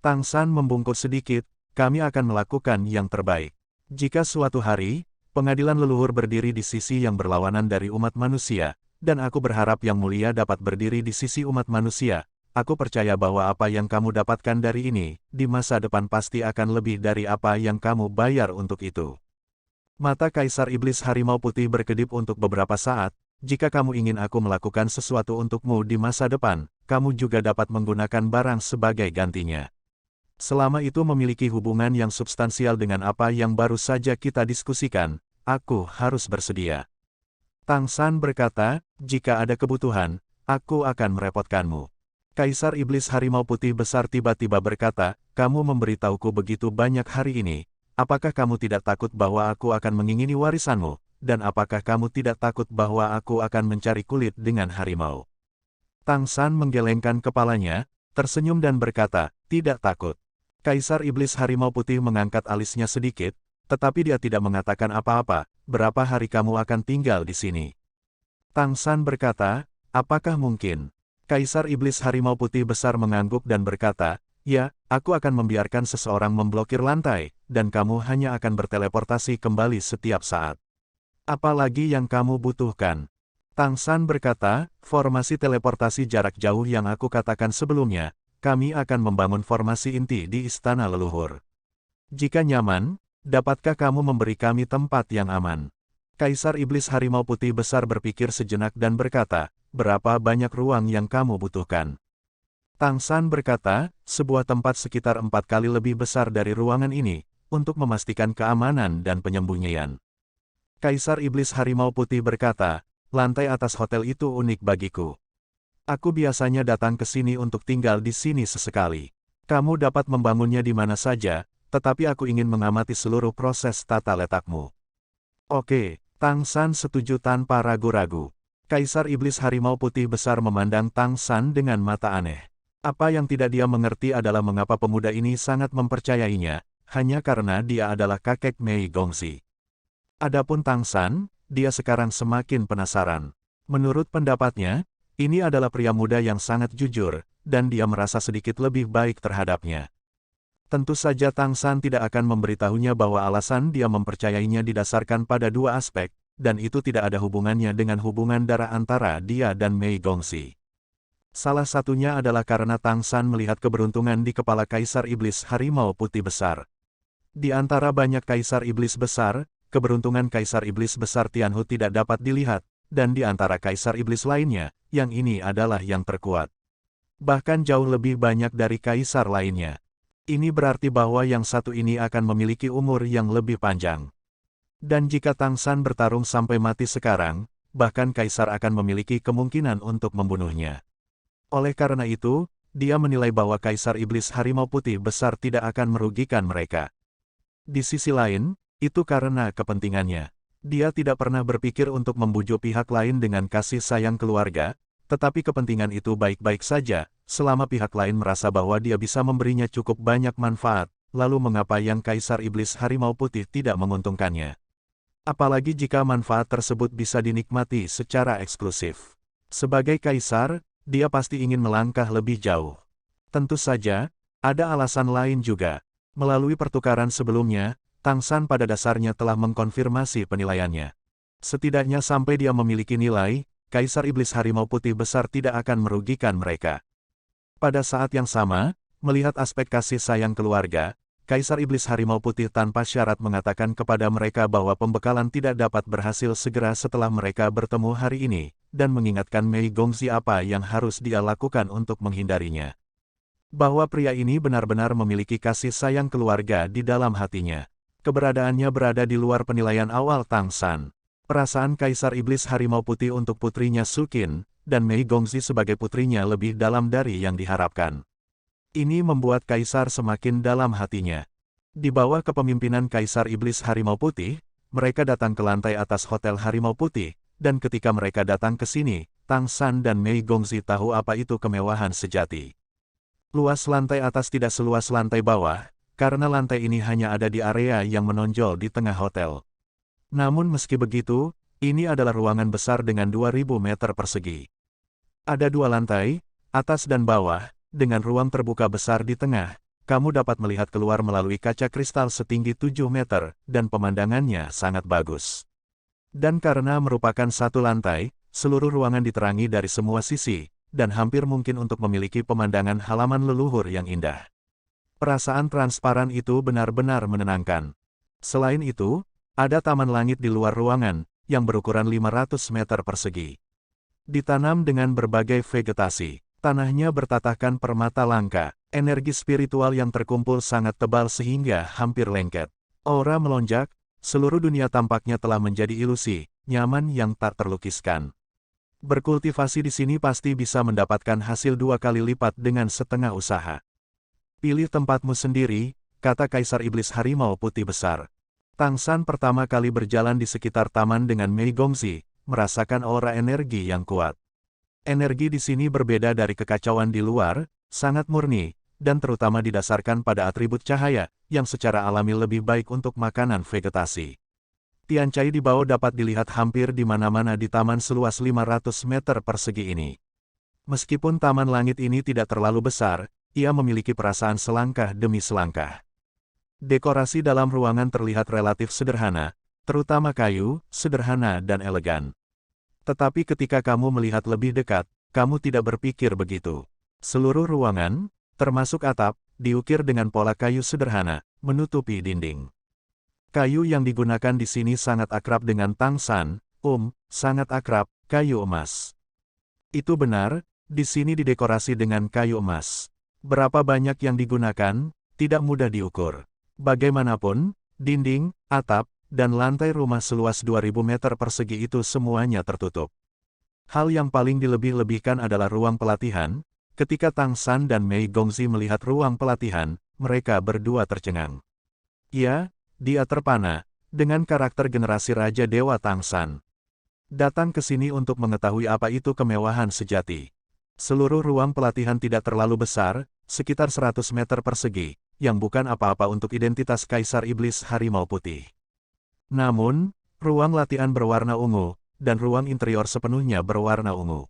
Tang San membungkuk sedikit, kami akan melakukan yang terbaik. Jika suatu hari, pengadilan leluhur berdiri di sisi yang berlawanan dari umat manusia, dan aku berharap yang mulia dapat berdiri di sisi umat manusia, aku percaya bahwa apa yang kamu dapatkan dari ini, di masa depan pasti akan lebih dari apa yang kamu bayar untuk itu. Mata Kaisar Iblis Harimau Putih berkedip untuk beberapa saat, jika kamu ingin aku melakukan sesuatu untukmu di masa depan, kamu juga dapat menggunakan barang sebagai gantinya. Selama itu memiliki hubungan yang substansial dengan apa yang baru saja kita diskusikan, aku harus bersedia. Tang San berkata, jika ada kebutuhan, aku akan merepotkanmu. Kaisar Iblis Harimau Putih Besar tiba-tiba berkata, kamu memberitahuku begitu banyak hari ini, apakah kamu tidak takut bahwa aku akan mengingini warisanmu, dan apakah kamu tidak takut bahwa aku akan mencari kulit dengan harimau? Tang San menggelengkan kepalanya, tersenyum dan berkata, tidak takut. Kaisar Iblis Harimau Putih mengangkat alisnya sedikit, tetapi dia tidak mengatakan apa-apa, berapa hari kamu akan tinggal di sini? Tang San berkata, apakah mungkin? Kaisar Iblis Harimau Putih Besar mengangguk dan berkata, ya, aku akan membiarkan seseorang memblokir lantai, dan kamu hanya akan berteleportasi kembali setiap saat. Apalagi yang kamu butuhkan? Tang San berkata, formasi teleportasi jarak jauh yang aku katakan sebelumnya, kami akan membangun formasi inti di istana leluhur. Jika nyaman, dapatkah kamu memberi kami tempat yang aman? Kaisar Iblis Harimau Putih Besar berpikir sejenak dan berkata, berapa banyak ruang yang kamu butuhkan? Tang San berkata, sebuah tempat sekitar 4 kali lebih besar dari ruangan ini, untuk memastikan keamanan dan penyembunyian. Kaisar Iblis Harimau Putih berkata, lantai atas hotel itu unik bagiku. Aku biasanya datang ke sini untuk tinggal di sini sesekali. Kamu dapat membangunnya di mana saja, tetapi aku ingin mengamati seluruh proses tata letakmu. Oke, Tang San setuju tanpa ragu-ragu. Kaisar Iblis Harimau Putih Besar memandang Tang San dengan mata aneh. Apa yang tidak dia mengerti adalah mengapa pemuda ini sangat mempercayainya, hanya karena dia adalah kakek Mei Gongxi. Adapun Tang San, dia sekarang semakin penasaran. Menurut pendapatnya, ini adalah pria muda yang sangat jujur, dan dia merasa sedikit lebih baik terhadapnya. Tentu saja Tang San tidak akan memberitahunya bahwa alasan dia mempercayainya didasarkan pada dua aspek, dan itu tidak ada hubungannya dengan hubungan darah antara dia dan Mei Gongxi. Salah satunya adalah karena Tang San melihat keberuntungan di kepala Kaisar Iblis Harimau Putih Besar. Di antara banyak Kaisar Iblis Besar, keberuntungan Kaisar Iblis Besar Tianhu tidak dapat dilihat, dan di antara Kaisar Iblis lainnya, yang ini adalah yang terkuat. Bahkan jauh lebih banyak dari Kaisar lainnya. Ini berarti bahwa yang satu ini akan memiliki umur yang lebih panjang. Dan jika Tang San bertarung sampai mati sekarang, bahkan Kaisar akan memiliki kemungkinan untuk membunuhnya. Oleh karena itu, dia menilai bahwa Kaisar Iblis Harimau Putih Besar tidak akan merugikan mereka. Di sisi lain, itu karena kepentingannya. Dia tidak pernah berpikir untuk membujuk pihak lain dengan kasih sayang keluarga, tetapi kepentingan itu baik-baik saja, selama pihak lain merasa bahwa dia bisa memberinya cukup banyak manfaat, lalu mengapa yang Kaisar Iblis Harimau Putih tidak menguntungkannya? Apalagi jika manfaat tersebut bisa dinikmati secara eksklusif. Sebagai Kaisar, dia pasti ingin melangkah lebih jauh. Tentu saja, ada alasan lain juga. Melalui pertukaran sebelumnya, Tang San pada dasarnya telah mengkonfirmasi penilaiannya. Setidaknya sampai dia memiliki nilai, Kaisar Iblis Harimau Putih Besar tidak akan merugikan mereka. Pada saat yang sama, melihat aspek kasih sayang keluarga, Kaisar Iblis Harimau Putih tanpa syarat mengatakan kepada mereka bahwa pembekalan tidak dapat berhasil segera setelah mereka bertemu hari ini, dan mengingatkan Mei Gongxi apa yang harus dia lakukan untuk menghindarinya. Bahwa pria ini benar-benar memiliki kasih sayang keluarga di dalam hatinya. Keberadaannya berada di luar penilaian awal Tang San. Perasaan Kaisar Iblis Harimau Putih untuk putrinya Sukin, dan Mei Gongzi sebagai putrinya lebih dalam dari yang diharapkan. Ini membuat Kaisar semakin dalam hatinya. Di bawah kepemimpinan Kaisar Iblis Harimau Putih, mereka datang ke lantai atas Hotel Harimau Putih, dan ketika mereka datang ke sini, Tang San dan Mei Gongzi tahu apa itu kemewahan sejati. Luas lantai atas tidak seluas lantai bawah, karena lantai ini hanya ada di area yang menonjol di tengah hotel. Namun meski begitu, ini adalah ruangan besar dengan 2000 meter persegi. Ada 2 lantai, atas dan bawah, dengan ruang terbuka besar di tengah. Kamu dapat melihat keluar melalui kaca kristal setinggi 7 meter, dan pemandangannya sangat bagus. Dan karena merupakan satu lantai, seluruh ruangan diterangi dari semua sisi, dan hampir mungkin untuk memiliki pemandangan halaman leluhur yang indah. Perasaan transparan itu benar-benar menenangkan. Selain itu, ada taman langit di luar ruangan, yang berukuran 500 meter persegi. Ditanam dengan berbagai vegetasi, tanahnya bertatahkan permata langka, energi spiritual yang terkumpul sangat tebal sehingga hampir lengket. Aura melonjak, seluruh dunia tampaknya telah menjadi ilusi, nyaman yang tak terlukiskan. Berkultivasi di sini pasti bisa mendapatkan hasil 2 kali lipat dengan setengah usaha. Pilih tempatmu sendiri, kata Kaisar Iblis Harimau Putih Besar. Tang San pertama kali berjalan di sekitar taman dengan Mei Gongzi, merasakan aura energi yang kuat. Energi di sini berbeda dari kekacauan di luar, sangat murni, dan terutama didasarkan pada atribut cahaya, yang secara alami lebih baik untuk makanan vegetasi. Tian Cai di bawah dapat dilihat hampir di mana-mana di taman seluas 500 meter persegi ini. Meskipun taman langit ini tidak terlalu besar, ia memiliki perasaan selangkah demi selangkah. Dekorasi dalam ruangan terlihat relatif sederhana, terutama kayu, sederhana dan elegan. Tetapi ketika kamu melihat lebih dekat, kamu tidak berpikir begitu. Seluruh ruangan, termasuk atap, diukir dengan pola kayu sederhana, menutupi dinding. Kayu yang digunakan di sini sangat akrab dengan Tang San, sangat akrab, kayu emas. Itu benar, di sini didekorasi dengan kayu emas. Berapa banyak yang digunakan, tidak mudah diukur. Bagaimanapun, dinding, atap, dan lantai rumah seluas 2000 meter persegi itu semuanya tertutup. Hal yang paling dilebih-lebihkan adalah ruang pelatihan. Ketika Tang San dan Mei Gongzi melihat ruang pelatihan, mereka berdua tercengang. Ya, dia terpana, dengan karakter generasi Raja Dewa Tang San. Datang ke sini untuk mengetahui apa itu kemewahan sejati. Seluruh ruang pelatihan tidak terlalu besar, sekitar 100 meter persegi, yang bukan apa-apa untuk identitas Kaisar Iblis Harimau Putih. Namun, ruang latihan berwarna ungu, dan ruang interior sepenuhnya berwarna ungu.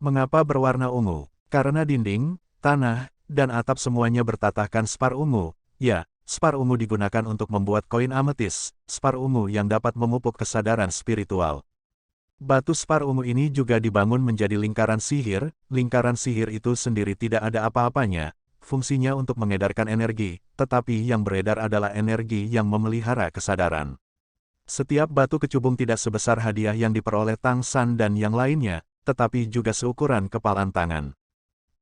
Mengapa berwarna ungu? Karena dinding, tanah, dan atap semuanya bertatahkan spar ungu. Ya, spar ungu digunakan untuk membuat koin ametis, spar ungu yang dapat memupuk kesadaran spiritual. Batu spar ungu ini juga dibangun menjadi lingkaran sihir itu sendiri tidak ada apa-apanya, fungsinya untuk mengedarkan energi, tetapi yang beredar adalah energi yang memelihara kesadaran. Setiap batu kecubung tidak sebesar hadiah yang diperoleh Tang San dan yang lainnya, tetapi juga seukuran kepalan tangan.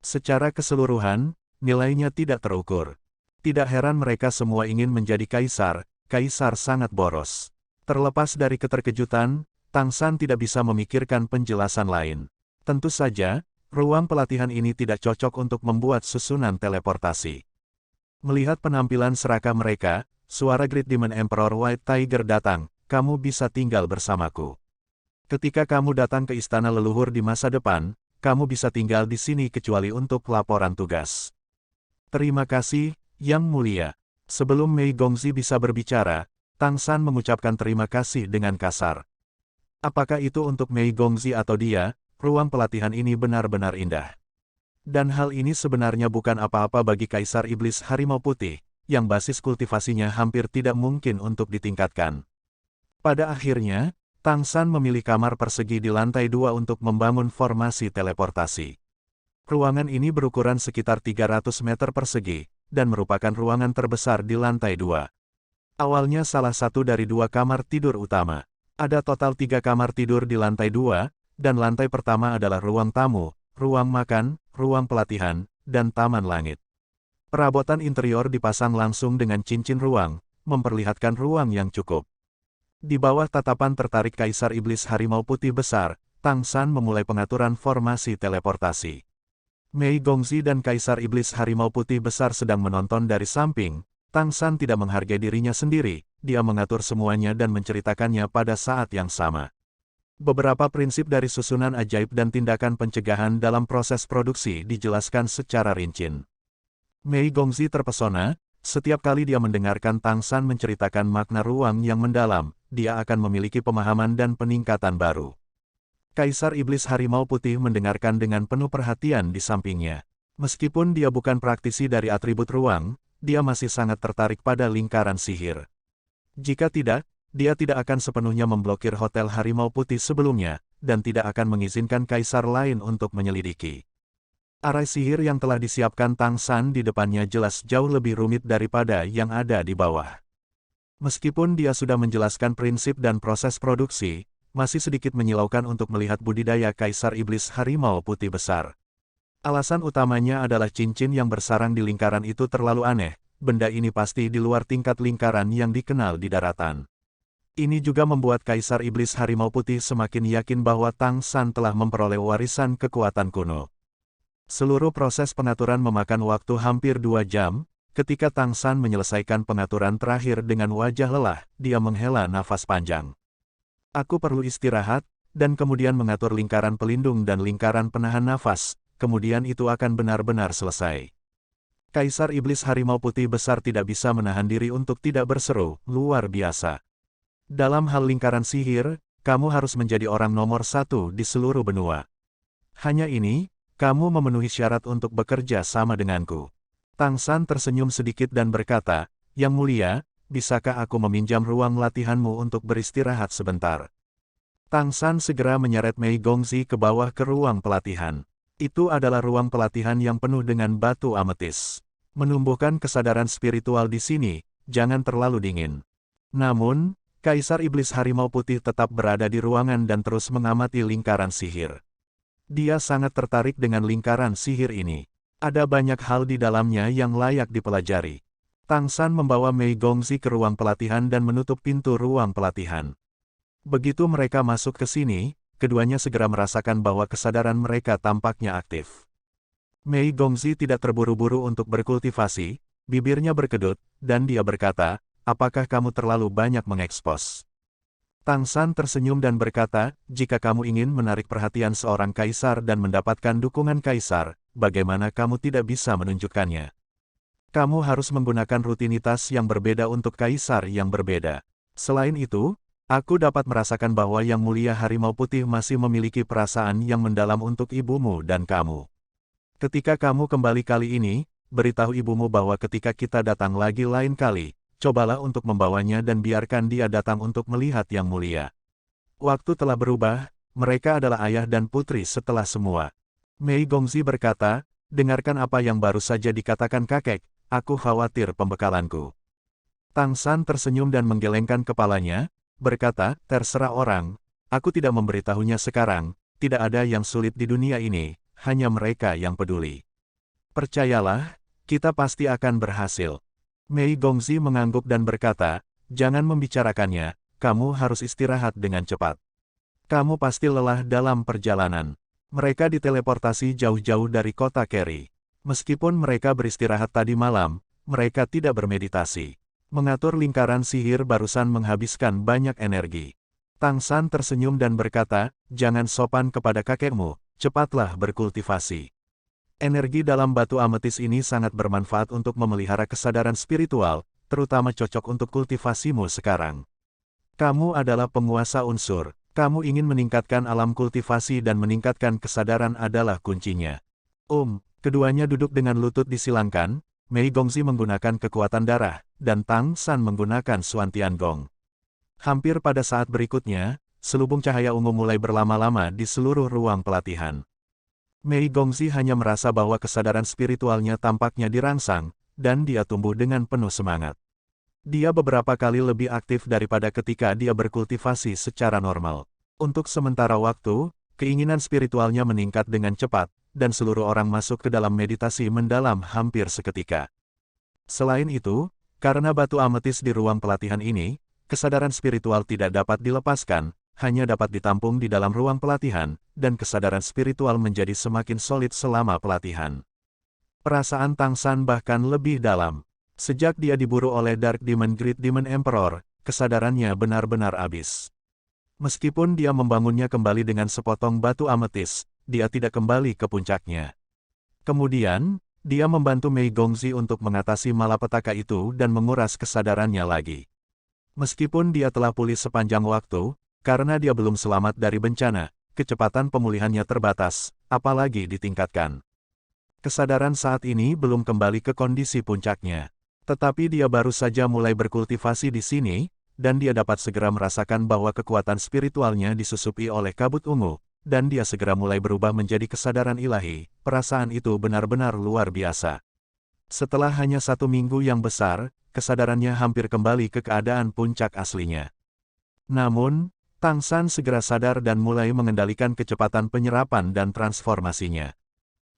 Secara keseluruhan, nilainya tidak terukur. Tidak heran mereka semua ingin menjadi kaisar sangat boros. Terlepas dari keterkejutan, Tang San tidak bisa memikirkan penjelasan lain. Tentu saja, ruang pelatihan ini tidak cocok untuk membuat susunan teleportasi. Melihat penampilan serakah mereka, suara Great Demon Emperor White Tiger datang, kamu bisa tinggal bersamaku. Ketika kamu datang ke istana leluhur di masa depan, kamu bisa tinggal di sini kecuali untuk laporan tugas. Terima kasih, Yang Mulia. Sebelum Mei Gongzi bisa berbicara, Tang San mengucapkan terima kasih dengan kasar. Apakah itu untuk Mei Gongzi atau dia, ruang pelatihan ini benar-benar indah. Dan hal ini sebenarnya bukan apa-apa bagi Kaisar Iblis Harimau Putih, yang basis kultivasinya hampir tidak mungkin untuk ditingkatkan. Pada akhirnya, Tang San memilih kamar persegi di lantai 2 untuk membangun formasi teleportasi. Ruangan ini berukuran sekitar 300 meter persegi, dan merupakan ruangan terbesar di lantai 2. Awalnya salah satu dari 2 kamar tidur utama. Ada total 3 kamar tidur di lantai 2, dan lantai pertama adalah ruang tamu, ruang makan, ruang pelatihan, dan taman langit. Perabotan interior dipasang langsung dengan cincin ruang, memperlihatkan ruang yang cukup. Di bawah tatapan tertarik Kaisar Iblis Harimau Putih Besar, Tang San memulai pengaturan formasi teleportasi. Mei Gongzi dan Kaisar Iblis Harimau Putih Besar sedang menonton dari samping. Tang San tidak menghargai dirinya sendiri, dia mengatur semuanya dan menceritakannya pada saat yang sama. Beberapa prinsip dari susunan ajaib dan tindakan pencegahan dalam proses produksi dijelaskan secara rinci. Mei Gongzi terpesona, setiap kali dia mendengarkan Tang San menceritakan makna ruang yang mendalam, dia akan memiliki pemahaman dan peningkatan baru. Kaisar Iblis Harimau Putih mendengarkan dengan penuh perhatian di sampingnya. Meskipun dia bukan praktisi dari atribut ruang, dia masih sangat tertarik pada lingkaran sihir. Jika tidak, dia tidak akan sepenuhnya memblokir Hotel Harimau Putih sebelumnya, dan tidak akan mengizinkan kaisar lain untuk menyelidiki. Arai sihir yang telah disiapkan Tang San di depannya jelas jauh lebih rumit daripada yang ada di bawah. Meskipun dia sudah menjelaskan prinsip dan proses produksi, masih sedikit menyilaukan untuk melihat budidaya Kaisar Iblis Harimau Putih Besar. Alasan utamanya adalah cincin yang bersarang di lingkaran itu terlalu aneh, benda ini pasti di luar tingkat lingkaran yang dikenal di daratan. Ini juga membuat Kaisar Iblis Harimau Putih semakin yakin bahwa Tang San telah memperoleh warisan kekuatan kuno. Seluruh proses pengaturan memakan waktu hampir 2 jam, ketika Tang San menyelesaikan pengaturan terakhir dengan wajah lelah, dia menghela nafas panjang. Aku perlu istirahat, dan kemudian mengatur lingkaran pelindung dan lingkaran penahan nafas, kemudian itu akan benar-benar selesai. Kaisar Iblis Harimau Putih Besar tidak bisa menahan diri untuk tidak berseru, luar biasa. Dalam hal lingkaran sihir, kamu harus menjadi orang nomor 1 di seluruh benua. Hanya ini, kamu memenuhi syarat untuk bekerja sama denganku. Tang San tersenyum sedikit dan berkata, Yang Mulia, bisakah aku meminjam ruang latihanmu untuk beristirahat sebentar? Tang San segera menyeret Mei Gongzi ke bawah ke ruang pelatihan. Itu adalah ruang pelatihan yang penuh dengan batu ametis. Menumbuhkan kesadaran spiritual di sini, jangan terlalu dingin. Namun, Kaisar Iblis Harimau Putih tetap berada di ruangan dan terus mengamati lingkaran sihir. Dia sangat tertarik dengan lingkaran sihir ini. Ada banyak hal di dalamnya yang layak dipelajari. Tang San membawa Mei Gongzi ke ruang pelatihan dan menutup pintu ruang pelatihan. Begitu mereka masuk ke sini, keduanya segera merasakan bahwa kesadaran mereka tampaknya aktif. Mei Gongzi tidak terburu-buru untuk berkultivasi, bibirnya berkedut, dan dia berkata, apakah kamu terlalu banyak mengekspos? Tang San tersenyum dan berkata, jika kamu ingin menarik perhatian seorang kaisar dan mendapatkan dukungan kaisar, bagaimana kamu tidak bisa menunjukkannya? Kamu harus menggunakan rutinitas yang berbeda untuk kaisar yang berbeda. Selain itu, aku dapat merasakan bahwa Yang Mulia Harimau Putih masih memiliki perasaan yang mendalam untuk ibumu dan kamu. Ketika kamu kembali kali ini, beritahu ibumu bahwa ketika kita datang lagi lain kali, cobalah untuk membawanya dan biarkan dia datang untuk melihat Yang Mulia. Waktu telah berubah, mereka adalah ayah dan putri setelah semua. Mei Gongzi berkata, dengarkan apa yang baru saja dikatakan kakek, aku khawatir pembekalanku. Tang San tersenyum dan menggelengkan kepalanya, berkata, terserah orang, aku tidak memberitahunya sekarang, tidak ada yang sulit di dunia ini, hanya mereka yang peduli. Percayalah, kita pasti akan berhasil. Mei Gongzi mengangguk dan berkata, jangan membicarakannya, kamu harus istirahat dengan cepat. Kamu pasti lelah dalam perjalanan. Mereka diteleportasi jauh-jauh dari kota Keri. Meskipun mereka beristirahat tadi malam, mereka tidak bermeditasi. Mengatur lingkaran sihir barusan menghabiskan banyak energi. Tang San tersenyum dan berkata, jangan sopan kepada kakekmu, cepatlah berkultivasi. Energi dalam batu ametis ini sangat bermanfaat untuk memelihara kesadaran spiritual, terutama cocok untuk kultivasimu sekarang. Kamu adalah penguasa unsur, kamu ingin meningkatkan alam kultivasi dan meningkatkan kesadaran adalah kuncinya. Keduanya duduk dengan lutut disilangkan, Mei Gongzi menggunakan kekuatan darah, dan Tang San menggunakan Suan Tiangong. Hampir pada saat berikutnya, selubung cahaya ungu mulai berlama-lama di seluruh ruang pelatihan. Mei Gongzi hanya merasa bahwa kesadaran spiritualnya tampaknya dirangsang, dan dia tumbuh dengan penuh semangat. Dia beberapa kali lebih aktif daripada ketika dia berkultivasi secara normal. Untuk sementara waktu, keinginan spiritualnya meningkat dengan cepat, dan seluruh orang masuk ke dalam meditasi mendalam hampir seketika. Selain itu, karena batu ametis di ruang pelatihan ini, kesadaran spiritual tidak dapat dilepaskan, hanya dapat ditampung di dalam ruang pelatihan, dan kesadaran spiritual menjadi semakin solid selama pelatihan. Perasaan Tang San bahkan lebih dalam. Sejak dia diburu oleh Dark Demon Great Demon Emperor, kesadarannya benar-benar habis. Meskipun dia membangunnya kembali dengan sepotong batu ametis, dia tidak kembali ke puncaknya. Kemudian, dia membantu Mei Gongzi untuk mengatasi malapetaka itu dan menguras kesadarannya lagi. Meskipun dia telah pulih sepanjang waktu, karena dia belum selamat dari bencana, kecepatan pemulihannya terbatas, apalagi ditingkatkan. Kesadaran saat ini belum kembali ke kondisi puncaknya. Tetapi dia baru saja mulai berkultivasi di sini, dan dia dapat segera merasakan bahwa kekuatan spiritualnya disusupi oleh kabut ungu, dan dia segera mulai berubah menjadi kesadaran ilahi. Perasaan itu benar-benar luar biasa. Setelah hanya 1 minggu yang besar, kesadarannya hampir kembali ke keadaan puncak aslinya. Namun, Tang San segera sadar dan mulai mengendalikan kecepatan penyerapan dan transformasinya.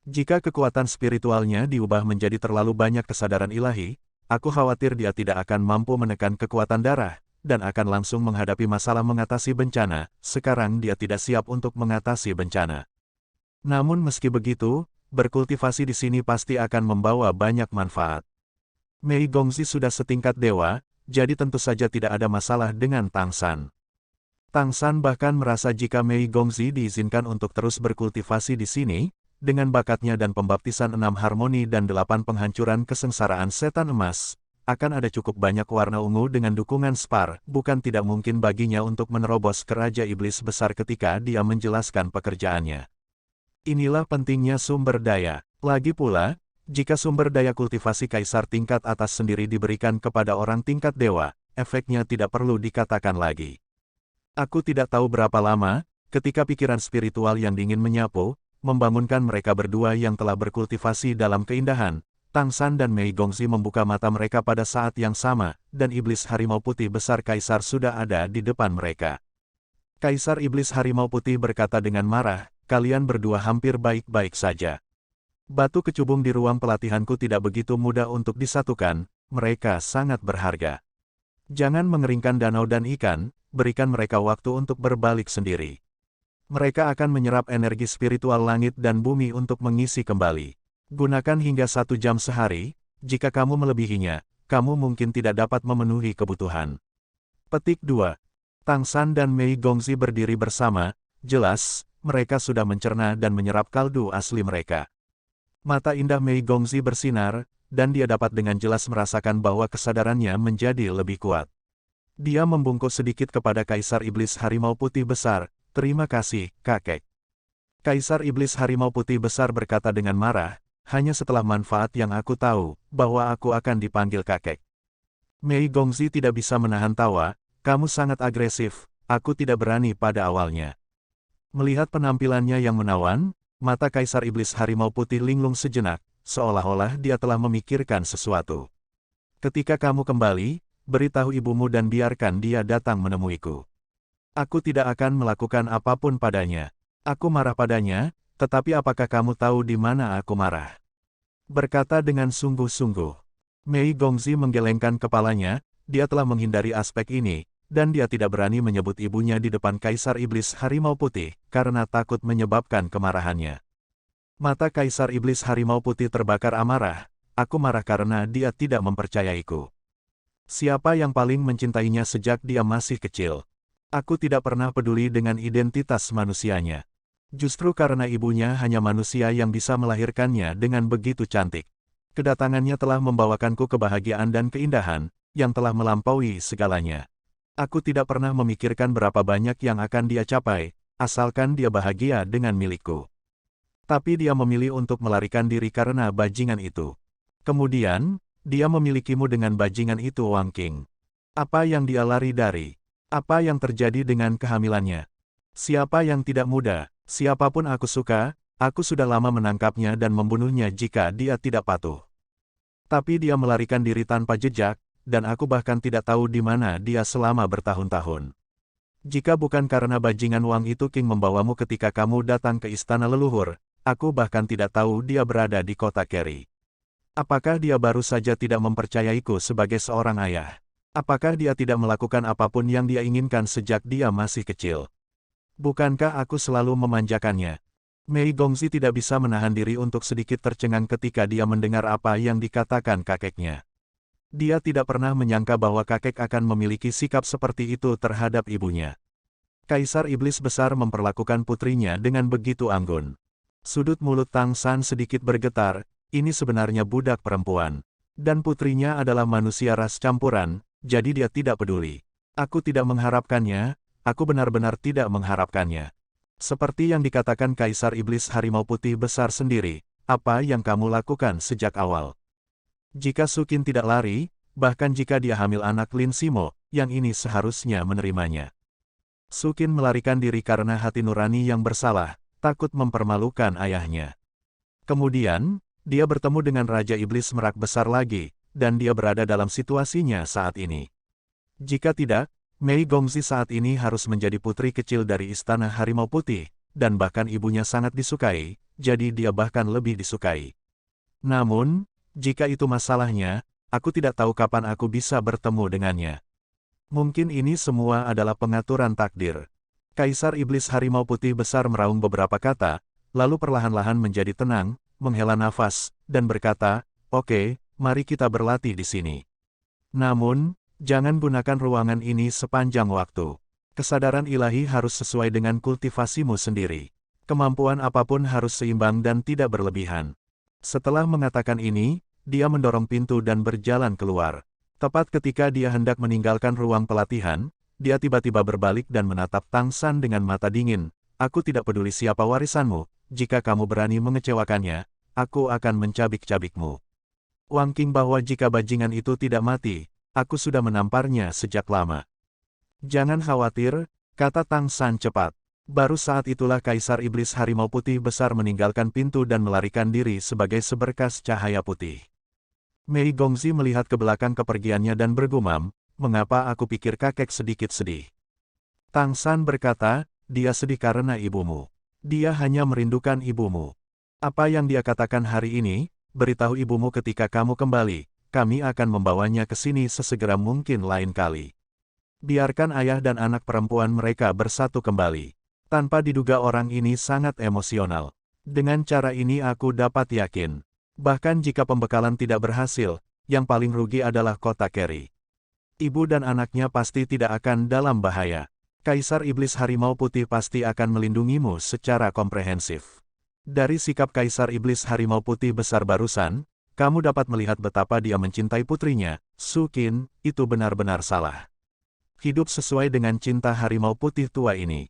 Jika kekuatan spiritualnya diubah menjadi terlalu banyak kesadaran ilahi, aku khawatir dia tidak akan mampu menekan kekuatan darah, dan akan langsung menghadapi masalah mengatasi bencana. Sekarang dia tidak siap untuk mengatasi bencana. Namun meski begitu, berkultivasi di sini pasti akan membawa banyak manfaat. Mei Gongzi sudah setingkat dewa, jadi tentu saja tidak ada masalah dengan Tang San. Tang San bahkan merasa jika Mei Gongzi diizinkan untuk terus berkultivasi di sini, dengan bakatnya dan pembaptisan 6 harmoni dan 8 penghancuran kesengsaraan setan emas, akan ada cukup banyak warna ungu dengan dukungan Spar, bukan tidak mungkin baginya untuk menerobos ke Raja Iblis Besar ketika dia menjelaskan pekerjaannya. Inilah pentingnya sumber daya. Lagi pula, jika sumber daya kultivasi kaisar tingkat atas sendiri diberikan kepada orang tingkat dewa, efeknya tidak perlu dikatakan lagi. Aku tidak tahu berapa lama, ketika pikiran spiritual yang dingin menyapu, membangunkan mereka berdua yang telah berkultivasi dalam keindahan, Tang San dan Mei Gongzi membuka mata mereka pada saat yang sama, dan iblis harimau putih besar kaisar sudah ada di depan mereka. Kaisar iblis harimau putih berkata dengan marah, kalian berdua hampir baik-baik saja. Batu kecubung di ruang pelatihanku tidak begitu mudah untuk disatukan, mereka sangat berharga. Jangan mengeringkan danau dan ikan, berikan mereka waktu untuk berbalik sendiri. Mereka akan menyerap energi spiritual langit dan bumi untuk mengisi kembali. Gunakan hingga 1 jam sehari, jika kamu melebihinya, kamu mungkin tidak dapat memenuhi kebutuhan. Petik 2. Tang San dan Mei Gongzi berdiri bersama, jelas, mereka sudah mencerna dan menyerap kaldu asli mereka. Mata indah Mei Gongzi bersinar, dan dia dapat dengan jelas merasakan bahwa kesadarannya menjadi lebih kuat. Dia membungkuk sedikit kepada Kaisar Iblis Harimau Putih Besar, terima kasih, kakek. Kaisar Iblis Harimau Putih Besar berkata dengan marah, hanya setelah manfaat yang aku tahu, bahwa aku akan dipanggil kakek. Mei Gongzi tidak bisa menahan tawa, kamu sangat agresif, aku tidak berani pada awalnya. Melihat penampilannya yang menawan, mata Kaisar Iblis Harimau Putih linglung sejenak, seolah-olah dia telah memikirkan sesuatu. Ketika kamu kembali, beritahu ibumu dan biarkan dia datang menemuiku. Aku tidak akan melakukan apapun padanya. Aku marah padanya, tetapi apakah kamu tahu di mana aku marah? Berkata dengan sungguh-sungguh. Mei Gongzi menggelengkan kepalanya, dia telah menghindari aspek ini, dan dia tidak berani menyebut ibunya di depan Kaisar Iblis Harimau Putih, karena takut menyebabkan kemarahannya. Mata Kaisar Iblis Harimau Putih terbakar amarah, aku marah karena dia tidak mempercayaiku. Siapa yang paling mencintainya sejak dia masih kecil? Aku tidak pernah peduli dengan identitas manusianya. Justru karena ibunya hanya manusia yang bisa melahirkannya dengan begitu cantik. Kedatangannya telah membawakanku kebahagiaan dan keindahan, yang telah melampaui segalanya. Aku tidak pernah memikirkan berapa banyak yang akan dia capai, asalkan dia bahagia dengan milikku. Tapi dia memilih untuk melarikan diri karena bajingan itu. Kemudian, dia memilikimu dengan bajingan itu, Wang Qing. Apa yang dia lari dari? Apa yang terjadi dengan kehamilannya? Siapa yang tidak muda? Siapapun aku suka, aku sudah lama menangkapnya dan membunuhnya jika dia tidak patuh. Tapi dia melarikan diri tanpa jejak, dan aku bahkan tidak tahu di mana dia selama bertahun-tahun. Jika bukan karena bajingan Wang itu King membawamu ketika kamu datang ke istana leluhur, Aku bahkan tidak tahu dia berada di kota Kerry. Apakah dia baru saja tidak mempercayaiku sebagai seorang ayah? Apakah dia tidak melakukan apapun yang dia inginkan sejak dia masih kecil? Bukankah aku selalu memanjakannya? Mei Gongzi tidak bisa menahan diri untuk sedikit tercengang ketika dia mendengar apa yang dikatakan kakeknya. Dia tidak pernah menyangka bahwa kakek akan memiliki sikap seperti itu terhadap ibunya. Kaisar Iblis Besar memperlakukan putrinya dengan begitu anggun. Sudut mulut Tang San sedikit bergetar, ini sebenarnya budak perempuan. Dan putrinya adalah manusia ras campuran, jadi dia tidak peduli. Aku tidak mengharapkannya, aku benar-benar tidak mengharapkannya. Seperti yang dikatakan Kaisar Iblis Harimau Putih Besar sendiri, apa yang kamu lakukan sejak awal? Jika Sukin tidak lari, bahkan jika dia hamil anak Lin Simo, yang ini seharusnya menerimanya. Sukin melarikan diri karena hati nurani yang bersalah, takut mempermalukan ayahnya. Kemudian, dia bertemu dengan Raja Iblis Merak Besar lagi, dan dia berada dalam situasinya saat ini. Jika tidak, Mei Gongzi saat ini harus menjadi putri kecil dari Istana Harimau Putih, dan bahkan ibunya sangat disukai, jadi dia bahkan lebih disukai. Namun, jika itu masalahnya, aku tidak tahu kapan aku bisa bertemu dengannya. Mungkin ini semua adalah pengaturan takdir. Kaisar Iblis Harimau Putih Besar meraung beberapa kata, lalu perlahan-lahan menjadi tenang, menghela nafas, dan berkata, "Oke, mari kita berlatih di sini. Namun, jangan gunakan ruangan ini sepanjang waktu. Kesadaran ilahi harus sesuai dengan kultivasimu sendiri. Kemampuan apapun harus seimbang dan tidak berlebihan." Setelah mengatakan ini, dia mendorong pintu dan berjalan keluar. Tepat ketika dia hendak meninggalkan ruang pelatihan, dia tiba-tiba berbalik dan menatap Tang San dengan mata dingin. "Aku tidak peduli siapa warisanmu, jika kamu berani mengecewakannya, aku akan mencabik-cabikmu." Wang Qing bahwa jika bajingan itu tidak mati, aku sudah menamparnya sejak lama. "Jangan khawatir," kata Tang San cepat. Baru saat itulah Kaisar Iblis Harimau Putih Besar meninggalkan pintu dan melarikan diri sebagai seberkas cahaya putih. Mei Gongzi melihat ke belakang kepergiannya dan bergumam, "Mengapa aku pikir kakek sedikit sedih?" Tang San berkata, "Dia sedih karena ibumu. Dia hanya merindukan ibumu. Apa yang dia katakan hari ini, beritahu ibumu ketika kamu kembali, kami akan membawanya ke sini sesegera mungkin lain kali. Biarkan ayah dan anak perempuan mereka bersatu kembali." Tanpa diduga orang ini sangat emosional. Dengan cara ini aku dapat yakin. Bahkan jika pembekalan tidak berhasil, yang paling rugi adalah kota Kerry. Ibu dan anaknya pasti tidak akan dalam bahaya. Kaisar Iblis Harimau Putih pasti akan melindungimu secara komprehensif. Dari sikap Kaisar Iblis Harimau Putih Besar barusan, kamu dapat melihat betapa dia mencintai putrinya, Sukin, itu benar-benar salah. Hidup sesuai dengan cinta Harimau Putih tua ini.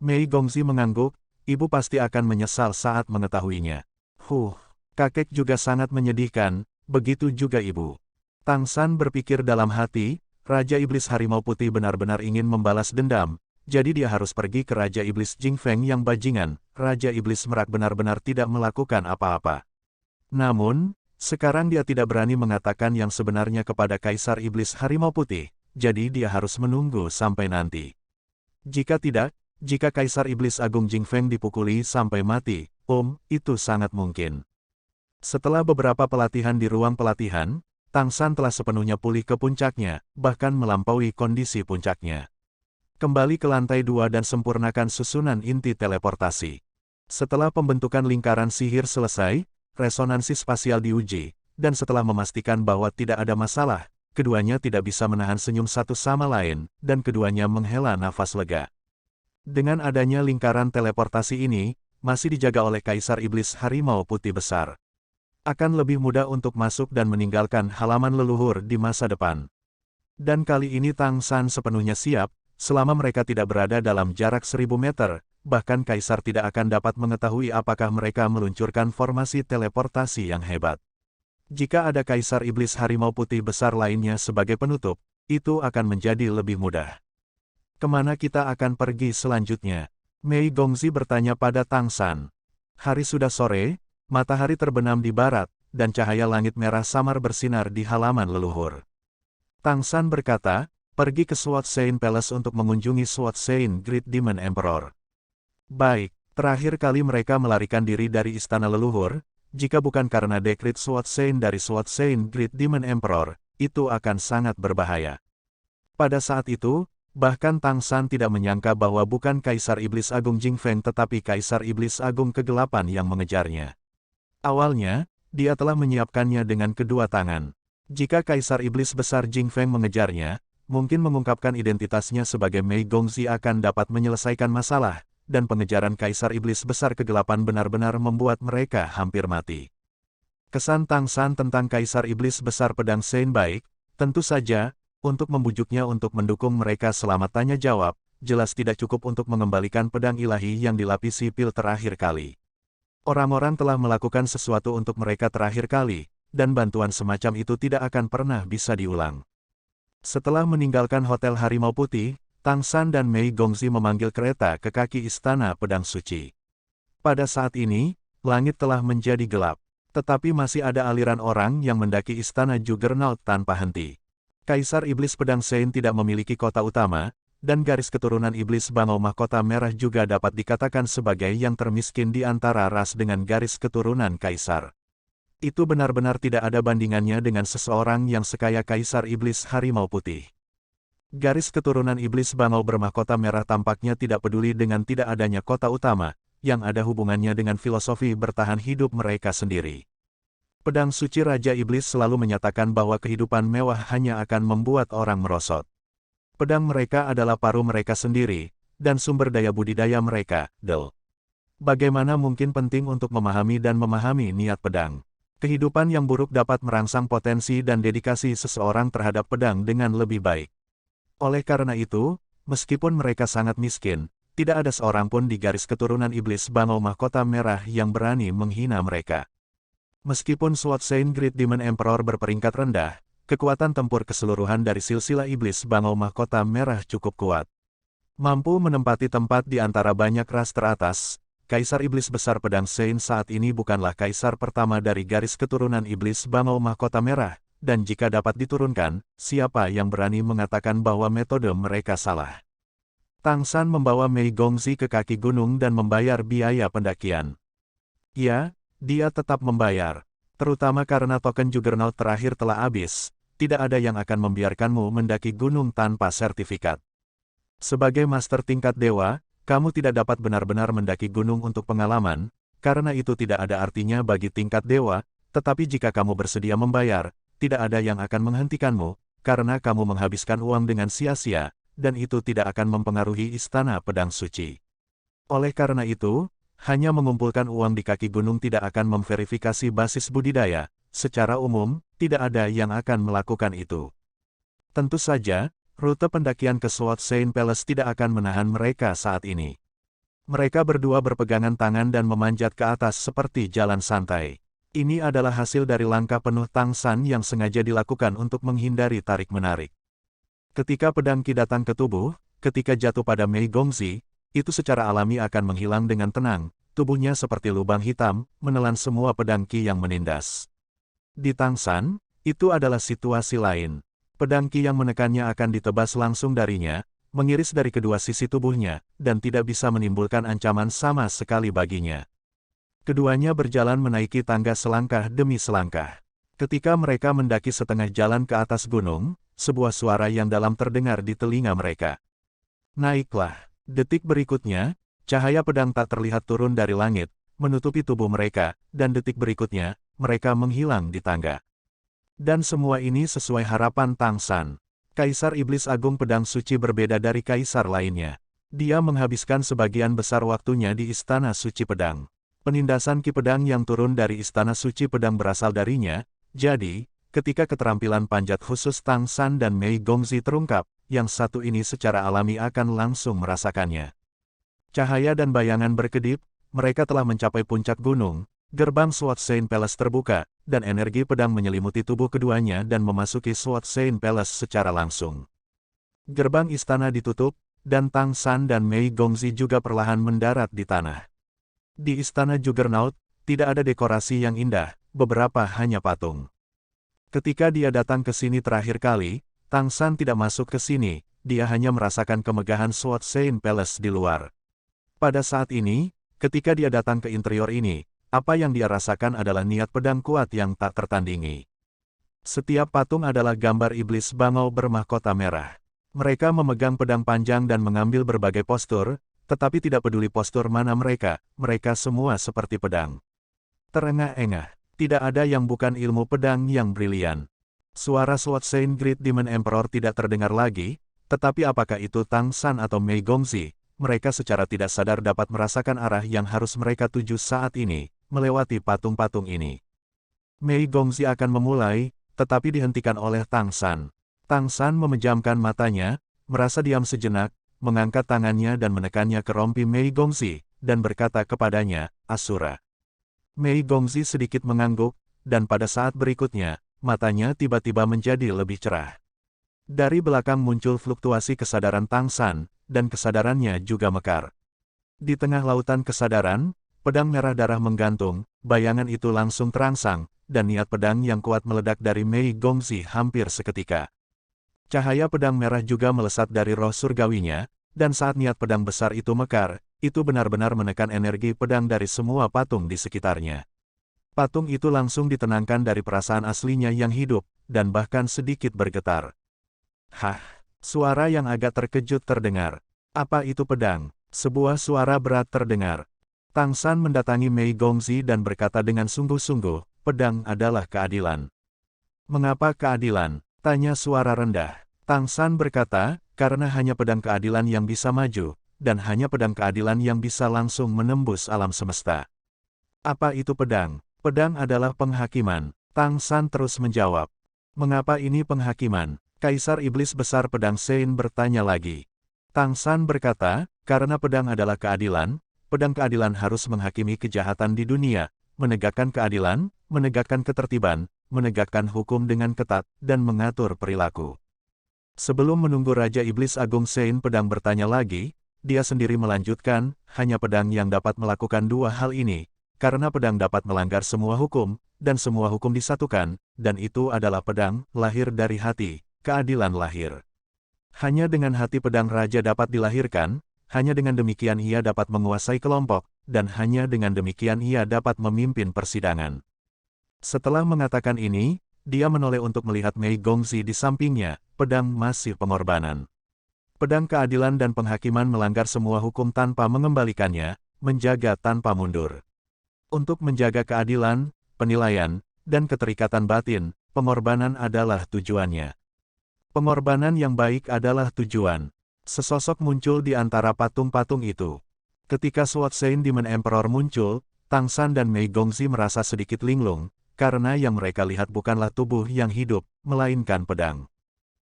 Mei Gongzi mengangguk, ibu pasti akan menyesal saat mengetahuinya. Kakek juga sangat menyedihkan, begitu juga ibu. Tang San berpikir dalam hati, Raja Iblis Harimau Putih benar-benar ingin membalas dendam, jadi dia harus pergi ke Raja Iblis Jingfeng yang bajingan. Raja Iblis Merak benar-benar tidak melakukan apa-apa. Namun, sekarang dia tidak berani mengatakan yang sebenarnya kepada Kaisar Iblis Harimau Putih, jadi dia harus menunggu sampai nanti. Jika tidak, jika Kaisar Iblis Agung Jingfeng dipukuli sampai mati, itu sangat mungkin. Setelah beberapa pelatihan di ruang pelatihan, Tang San telah sepenuhnya pulih ke puncaknya, bahkan melampaui kondisi puncaknya. Kembali ke lantai 2 dan sempurnakan susunan inti teleportasi. Setelah pembentukan lingkaran sihir selesai, resonansi spasial diuji, dan setelah memastikan bahwa tidak ada masalah, keduanya tidak bisa menahan senyum satu sama lain, dan keduanya menghela nafas lega. Dengan adanya lingkaran teleportasi ini, masih dijaga oleh Kaisar Iblis Harimau Putih Besar. Akan lebih mudah untuk masuk dan meninggalkan halaman leluhur di masa depan. Dan kali ini Tang San sepenuhnya siap, selama mereka tidak berada dalam jarak 1000 meter, bahkan Kaisar tidak akan dapat mengetahui apakah mereka meluncurkan formasi teleportasi yang hebat. Jika ada Kaisar Iblis Harimau Putih Besar lainnya sebagai penutup, itu akan menjadi lebih mudah. "Kemana kita akan pergi selanjutnya?" Mei Gongzi bertanya pada Tang San. Hari sudah sore, matahari terbenam di barat, dan cahaya langit merah samar bersinar di halaman leluhur. Tang San berkata, "Pergi ke Sword Sein Palace untuk mengunjungi Sword Sein Great Demon Emperor." "Baik, Terakhir kali mereka melarikan diri dari istana leluhur, jika bukan karena dekrit Sword Sein dari Sword Sein Great Demon Emperor, itu akan sangat berbahaya. Pada saat itu, bahkan Tang San tidak menyangka bahwa bukan Kaisar Iblis Agung Jing Feng tetapi Kaisar Iblis Agung Kegelapan yang mengejarnya. Awalnya, dia telah menyiapkannya dengan kedua tangan. Jika Kaisar Iblis Besar Jing Feng mengejarnya, mungkin mengungkapkan identitasnya sebagai Mei Gongzi akan dapat menyelesaikan masalah, dan pengejaran Kaisar Iblis Besar Kegelapan benar-benar membuat mereka hampir mati. Kesan Tang San tentang Kaisar Iblis Besar Pedang Sein baik, tentu saja, untuk membujuknya untuk mendukung mereka selama tanya jawab, jelas tidak cukup untuk mengembalikan pedang ilahi yang dilapisi pil terakhir kali. Orang-orang telah melakukan sesuatu untuk mereka terakhir kali, dan bantuan semacam itu tidak akan pernah bisa diulang. Setelah meninggalkan Hotel Harimau Putih, Tang San dan Mei Gongzi memanggil kereta ke kaki Istana Pedang Suci. Pada saat ini, langit telah menjadi gelap, tetapi masih ada aliran orang yang mendaki Istana Juggernaut tanpa henti. Kaisar Iblis Pedang Sein tidak memiliki kota utama, dan garis keturunan Iblis Bangau Mahkota Merah juga dapat dikatakan sebagai yang termiskin di antara ras dengan garis keturunan Kaisar. Itu benar-benar tidak ada bandingannya dengan seseorang yang sekaya Kaisar Iblis Harimau Putih. Garis keturunan Iblis Bangau Bermahkota Merah tampaknya tidak peduli dengan tidak adanya kota utama, yang ada hubungannya dengan filosofi bertahan hidup mereka sendiri. Pedang Suci Raja Iblis selalu menyatakan bahwa kehidupan mewah hanya akan membuat orang merosot. Pedang mereka adalah paruh mereka sendiri, dan sumber daya budidaya mereka, Bagaimana mungkin penting untuk memahami dan memahami niat pedang? Kehidupan yang buruk dapat merangsang potensi dan dedikasi seseorang terhadap pedang dengan lebih baik. Oleh karena itu, meskipun mereka sangat miskin, tidak ada seorang pun di garis keturunan Iblis Bangau Mahkota Merah yang berani menghina mereka. Meskipun Sword Sein Great Demon Emperor berperingkat rendah, kekuatan tempur keseluruhan dari silsilah Iblis Bangau Mahkota Merah cukup kuat. Mampu menempati tempat di antara banyak ras teratas, Kaisar Iblis Besar Pedang Sein saat ini bukanlah kaisar pertama dari garis keturunan Iblis Bangau Mahkota Merah, dan jika dapat diturunkan, siapa yang berani mengatakan bahwa metode mereka salah? Tang San membawa Mei Gongzi ke kaki gunung dan membayar biaya pendakian. Ya, dia tetap membayar, terutama karena token Juggernaut terakhir telah habis, tidak ada yang akan membiarkanmu mendaki gunung tanpa sertifikat. Sebagai master tingkat dewa, kamu tidak dapat benar-benar mendaki gunung untuk pengalaman, karena itu tidak ada artinya bagi tingkat dewa, tetapi jika kamu bersedia membayar, tidak ada yang akan menghentikanmu, karena kamu menghabiskan uang dengan sia-sia, dan itu tidak akan mempengaruhi Istana Pedang Suci. Oleh karena itu, hanya mengumpulkan uang di kaki gunung tidak akan memverifikasi basis budidaya, secara umum, tidak ada yang akan melakukan itu. Tentu saja, rute pendakian ke Sword Sein Palace tidak akan menahan mereka saat ini. Mereka berdua berpegangan tangan dan memanjat ke atas seperti jalan santai. Ini adalah hasil dari langkah penuh Tang San yang sengaja dilakukan untuk menghindari tarik-menarik. Ketika pedang Qi datang ke tubuh, ketika jatuh pada Mei Gongzi, itu secara alami akan menghilang dengan tenang, tubuhnya seperti lubang hitam, menelan semua pedang Qi yang menindas. Di Tang San, itu adalah situasi lain. Pedang Qi yang menekannya akan ditebas langsung darinya, mengiris dari kedua sisi tubuhnya, dan tidak bisa menimbulkan ancaman sama sekali baginya. Keduanya berjalan menaiki tangga selangkah demi selangkah. Ketika mereka mendaki setengah jalan ke atas gunung, sebuah suara yang dalam terdengar di telinga mereka. Naiklah. Detik berikutnya, cahaya pedang tak terlihat turun dari langit, menutupi tubuh mereka, dan detik berikutnya, mereka menghilang di tangga. Dan semua ini sesuai harapan Tang San. Kaisar Iblis Agung Pedang Suci berbeda dari kaisar lainnya. Dia menghabiskan sebagian besar waktunya di Istana Suci Pedang. Penindasan Ki Pedang yang turun dari Istana Suci Pedang berasal darinya, jadi, ketika keterampilan panjat khusus Tang San dan Mei Gongzi terungkap, yang satu ini secara alami akan langsung merasakannya. Cahaya dan bayangan berkedip, mereka telah mencapai puncak gunung, gerbang Sword Sein Palace terbuka, dan energi pedang menyelimuti tubuh keduanya dan memasuki Sword Sein Palace secara langsung. Gerbang istana ditutup, dan Tang San dan Mei Gongzi juga perlahan mendarat di tanah. Di Istana Juggernaut, tidak ada dekorasi yang indah, beberapa hanya patung. Ketika dia datang ke sini terakhir kali, Tang San tidak masuk ke sini, dia hanya merasakan kemegahan Sword Sein Palace di luar. Pada saat ini, Ketika dia datang ke interior ini, apa yang dia rasakan adalah niat pedang kuat yang tak tertandingi. Setiap patung adalah gambar iblis bangau bermahkota merah. Mereka memegang pedang panjang dan mengambil berbagai postur, tetapi tidak peduli postur mana mereka semua seperti pedang. Terengah-engah, tidak ada yang bukan ilmu pedang yang brilian. Suara Sword Saint Great Demon Emperor tidak terdengar lagi, tetapi apakah itu Tang San atau Mei Gongzi, mereka secara tidak sadar dapat merasakan arah yang harus mereka tuju saat ini, melewati patung-patung ini. Mei Gongzi akan memulai, tetapi dihentikan oleh Tang San. Tang San memejamkan matanya, merasa diam sejenak, mengangkat tangannya dan menekannya ke rompi Mei Gongzi, dan berkata kepadanya, Asura. Mei Gongzi sedikit mengangguk, dan pada saat berikutnya, matanya tiba-tiba menjadi lebih cerah. Dari belakang muncul fluktuasi kesadaran Tang San, dan kesadarannya juga mekar. Di tengah lautan kesadaran, pedang merah darah menggantung, bayangan itu langsung terangsang, dan niat pedang yang kuat meledak dari Mei Gongzi hampir seketika. Cahaya pedang merah juga melesat dari roh surgawinya, dan saat niat pedang besar itu mekar, itu benar-benar menekan energi pedang dari semua patung di sekitarnya. Patung itu langsung ditenangkan dari perasaan aslinya yang hidup, dan bahkan sedikit bergetar. Hah, suara yang agak terkejut terdengar. Apa itu pedang? Sebuah suara berat terdengar. Tang San mendatangi Mei Gongzi dan berkata dengan sungguh-sungguh, pedang adalah keadilan. Mengapa keadilan? Tanya suara rendah. Tang San berkata, karena hanya pedang keadilan yang bisa maju, dan hanya pedang keadilan yang bisa langsung menembus alam semesta. Apa itu pedang? Pedang adalah penghakiman. Tang San terus menjawab. Mengapa ini penghakiman? Kaisar Iblis Besar Pedang Sein bertanya lagi. Tang San berkata, karena pedang adalah keadilan, pedang keadilan harus menghakimi kejahatan di dunia, menegakkan keadilan, menegakkan ketertiban, menegakkan hukum dengan ketat, dan mengatur perilaku. Sebelum menunggu Raja Iblis Agung Sein Pedang bertanya lagi, dia sendiri melanjutkan, hanya pedang yang dapat melakukan dua hal ini, karena pedang dapat melanggar semua hukum, dan semua hukum disatukan, dan itu adalah pedang, lahir dari hati. Keadilan lahir. Hanya dengan hati pedang raja dapat dilahirkan, hanya dengan demikian ia dapat menguasai kelompok, dan hanya dengan demikian ia dapat memimpin persidangan. Setelah mengatakan ini, dia menoleh untuk melihat Mei Gongzi di sampingnya, pedang masih pengorbanan. Pedang keadilan dan penghakiman melanggar semua hukum tanpa mengembalikannya, menjaga tanpa mundur. Untuk menjaga keadilan, penilaian, dan keterikatan batin, pengorbanan adalah tujuannya. Pengorbanan yang baik adalah tujuan. Sesosok muncul di antara patung-patung itu. Ketika Sword Saint Demon Emperor muncul, Tang San dan Mei Gongzi merasa sedikit linglung, karena yang mereka lihat bukanlah tubuh yang hidup, melainkan pedang.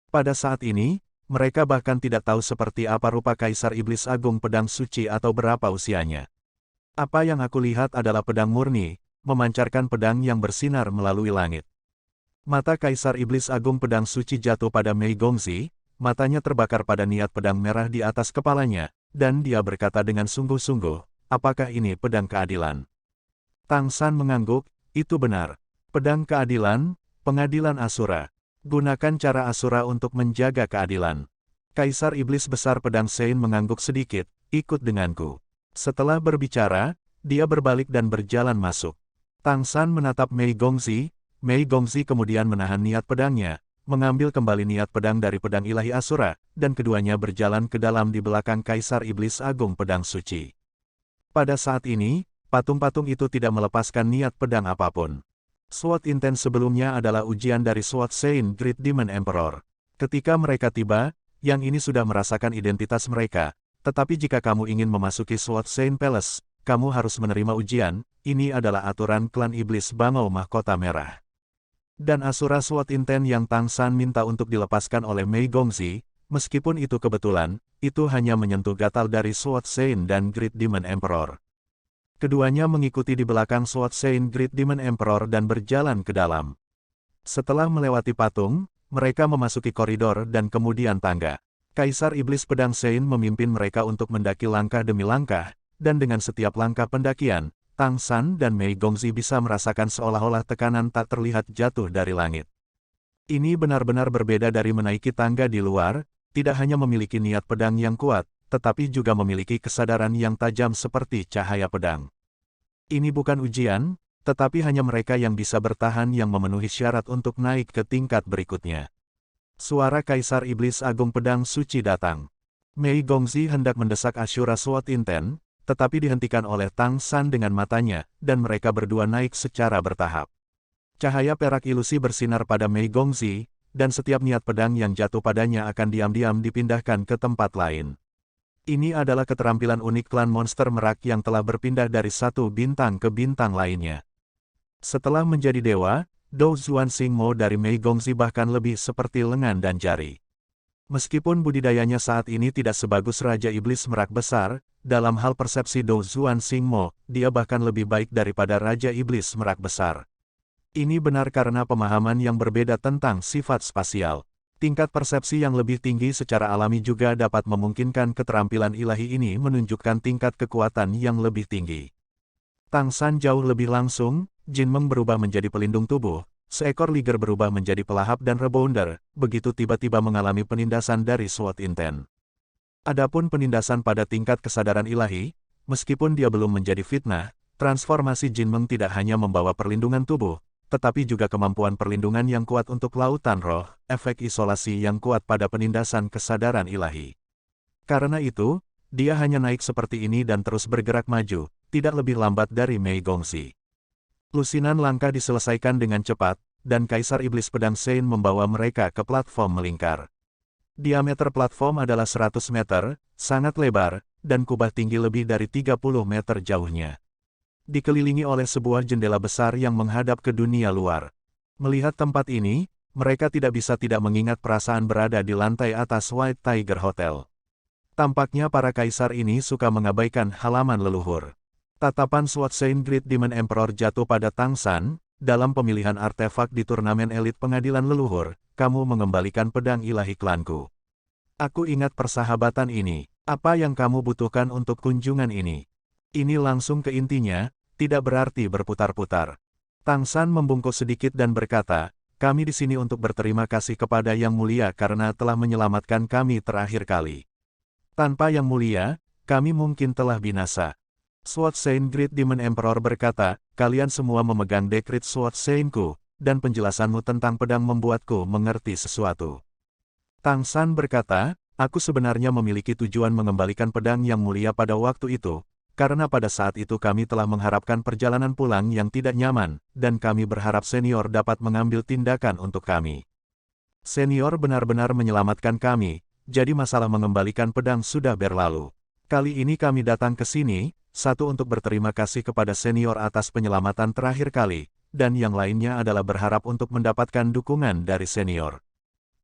Pada saat ini, mereka bahkan tidak tahu seperti apa rupa Kaisar Iblis Agung Pedang Suci atau berapa usianya. Apa yang aku lihat adalah pedang murni, memancarkan pedang yang bersinar melalui langit. Mata Kaisar Iblis Agung Pedang Suci jatuh pada Mei Gongzi, matanya terbakar pada niat pedang merah di atas kepalanya, dan dia berkata dengan sungguh-sungguh, apakah ini pedang keadilan? Tang San mengangguk, itu benar. Pedang keadilan, pengadilan Asura. Gunakan cara Asura untuk menjaga keadilan. Kaisar Iblis Besar Pedang Sein mengangguk sedikit, ikut denganku. Setelah berbicara, dia berbalik dan berjalan masuk. Tang San menatap Mei Gongzi. Mei Gongzi kemudian menahan niat pedangnya, mengambil kembali niat pedang dari pedang ilahi Asura, dan keduanya berjalan ke dalam di belakang Kaisar Iblis Agung Pedang Suci. Pada saat ini, patung-patung itu tidak melepaskan niat pedang apapun. Sword Intense sebelumnya adalah ujian dari Sword Saint Great Demon Emperor. Ketika mereka tiba, yang ini sudah merasakan identitas mereka, tetapi jika kamu ingin memasuki Sword Saint Palace, kamu harus menerima ujian, ini adalah aturan klan Iblis Bangau Mahkota Merah. Dan Asura Sword Intense yang Tang San minta untuk dilepaskan oleh Mei Gongzi, meskipun itu kebetulan, itu hanya menyentuh gatal dari Sword Saint dan Great Demon Emperor. Keduanya mengikuti di belakang Sword Saint Great Demon Emperor dan berjalan ke dalam. Setelah melewati patung, mereka memasuki koridor dan kemudian tangga. Kaisar Iblis Pedang Sein memimpin mereka untuk mendaki langkah demi langkah, dan dengan setiap langkah pendakian, Tang San dan Mei Gongzi bisa merasakan seolah-olah tekanan tak terlihat jatuh dari langit. Ini benar-benar berbeda dari menaiki tangga di luar, tidak hanya memiliki niat pedang yang kuat, tetapi juga memiliki kesadaran yang tajam seperti cahaya pedang. Ini bukan ujian, tetapi hanya mereka yang bisa bertahan yang memenuhi syarat untuk naik ke tingkat berikutnya. Suara Kaisar Iblis Agung Pedang Suci datang. Mei Gongzi hendak mendesak Ashura Sword Intent, tetapi dihentikan oleh Tang San dengan matanya, dan mereka berdua naik secara bertahap. Cahaya perak ilusi bersinar pada Mei Gongzi, dan setiap niat pedang yang jatuh padanya akan diam-diam dipindahkan ke tempat lain. Ini adalah keterampilan unik klan monster merak yang telah berpindah dari satu bintang ke bintang lainnya. Setelah menjadi dewa, Dou Zuan Xingmo dari Mei Gongzi bahkan lebih seperti lengan dan jari. Meskipun budidayanya saat ini tidak sebagus Raja Iblis Merak Besar, dalam hal persepsi Dou Zuan Xingmo, dia bahkan lebih baik daripada Raja Iblis Merak Besar. Ini benar karena pemahaman yang berbeda tentang sifat spasial. Tingkat persepsi yang lebih tinggi secara alami juga dapat memungkinkan keterampilan ilahi ini menunjukkan tingkat kekuatan yang lebih tinggi. Tang San jauh lebih langsung, Jin Meng berubah menjadi pelindung tubuh, seekor liger berubah menjadi pelahap dan rebounder, begitu tiba-tiba mengalami penindasan dari Sword Intent. Adapun penindasan pada tingkat kesadaran ilahi, meskipun dia belum menjadi fitnah, transformasi Jin Meng tidak hanya membawa perlindungan tubuh, tetapi juga kemampuan perlindungan yang kuat untuk lautan roh, efek isolasi yang kuat pada penindasan kesadaran ilahi. Karena itu, dia hanya naik seperti ini dan terus bergerak maju, tidak lebih lambat dari Mei Gongzi. Lusinan langkah diselesaikan dengan cepat, dan Kaisar Iblis Pedang Sein membawa mereka ke platform melingkar. Diameter platform adalah 100 meter, sangat lebar, dan kubah tinggi lebih dari 30 meter jauhnya. Dikelilingi oleh sebuah jendela besar yang menghadap ke dunia luar. Melihat tempat ini, mereka tidak bisa tidak mengingat perasaan berada di lantai atas White Tiger Hotel. Tampaknya para kaisar ini suka mengabaikan halaman leluhur. Tatapan Sword Saint Great Demon Emperor jatuh pada Tang San, dalam pemilihan artefak di turnamen elit pengadilan leluhur, kamu mengembalikan pedang ilahi klanku. Aku ingat persahabatan ini, apa yang kamu butuhkan untuk kunjungan ini? Ini langsung ke intinya, tidak berarti berputar-putar. Tang San membungkuk sedikit dan berkata, kami di sini untuk berterima kasih kepada Yang Mulia karena telah menyelamatkan kami terakhir kali. Tanpa Yang Mulia, kami mungkin telah binasa. Sword Saint Great Demon Emperor berkata, kalian semua memegang dekrit Sword Saint-ku, dan penjelasanmu tentang pedang membuatku mengerti sesuatu. Tang San berkata, aku sebenarnya memiliki tujuan mengembalikan pedang Yang Mulia pada waktu itu, karena pada saat itu kami telah mengharapkan perjalanan pulang yang tidak nyaman, dan kami berharap senior dapat mengambil tindakan untuk kami. Senior benar-benar menyelamatkan kami, jadi masalah mengembalikan pedang sudah berlalu. Kali ini kami datang ke sini, satu untuk berterima kasih kepada senior atas penyelamatan terakhir kali, dan yang lainnya adalah berharap untuk mendapatkan dukungan dari senior.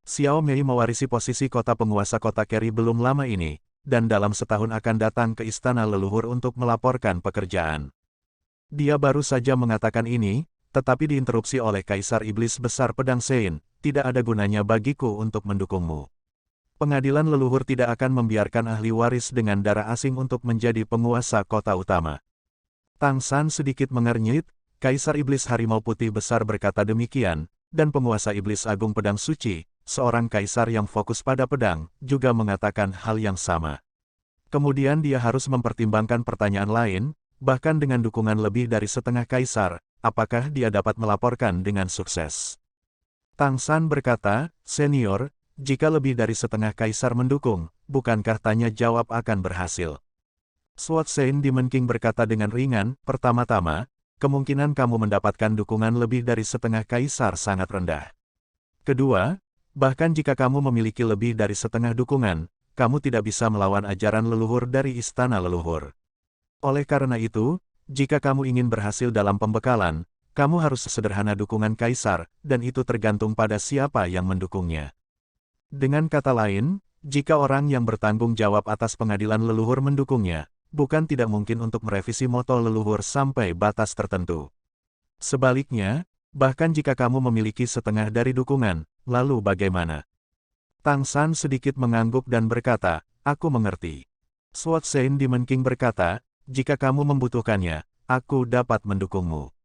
Xiao Mei mewarisi posisi kota penguasa kota Keri belum lama ini, dan dalam setahun akan datang ke istana leluhur untuk melaporkan pekerjaan. Dia baru saja mengatakan ini, tetapi diinterupsi oleh Kaisar Iblis Besar Pedang Sein, tidak ada gunanya bagiku untuk mendukungmu. Pengadilan leluhur tidak akan membiarkan ahli waris dengan darah asing untuk menjadi penguasa kota utama. Tang San sedikit mengernyit, Kaisar Iblis Harimau Putih Besar berkata demikian, dan penguasa Iblis Agung Pedang Suci, seorang kaisar yang fokus pada pedang, juga mengatakan hal yang sama. Kemudian dia harus mempertimbangkan pertanyaan lain, bahkan dengan dukungan lebih dari setengah kaisar, apakah dia dapat melaporkan dengan sukses. Tang San berkata, senior, jika lebih dari setengah kaisar mendukung, bukankah tanya jawab akan berhasil? Sword Saint Demon King berkata dengan ringan, pertama-tama, kemungkinan kamu mendapatkan dukungan lebih dari setengah kaisar sangat rendah. Kedua, bahkan jika kamu memiliki lebih dari setengah dukungan, kamu tidak bisa melawan ajaran leluhur dari istana leluhur. Oleh karena itu, jika kamu ingin berhasil dalam pembekalan, kamu harus sederhana dukungan kaisar, dan itu tergantung pada siapa yang mendukungnya. Dengan kata lain, jika orang yang bertanggung jawab atas pengadilan leluhur mendukungnya, bukan tidak mungkin untuk merevisi moto leluhur sampai batas tertentu. Sebaliknya, bahkan jika kamu memiliki setengah dari dukungan, lalu bagaimana? Tang San sedikit mengangguk dan berkata, aku mengerti. Sword Saint Demon King berkata, jika kamu membutuhkannya, aku dapat mendukungmu.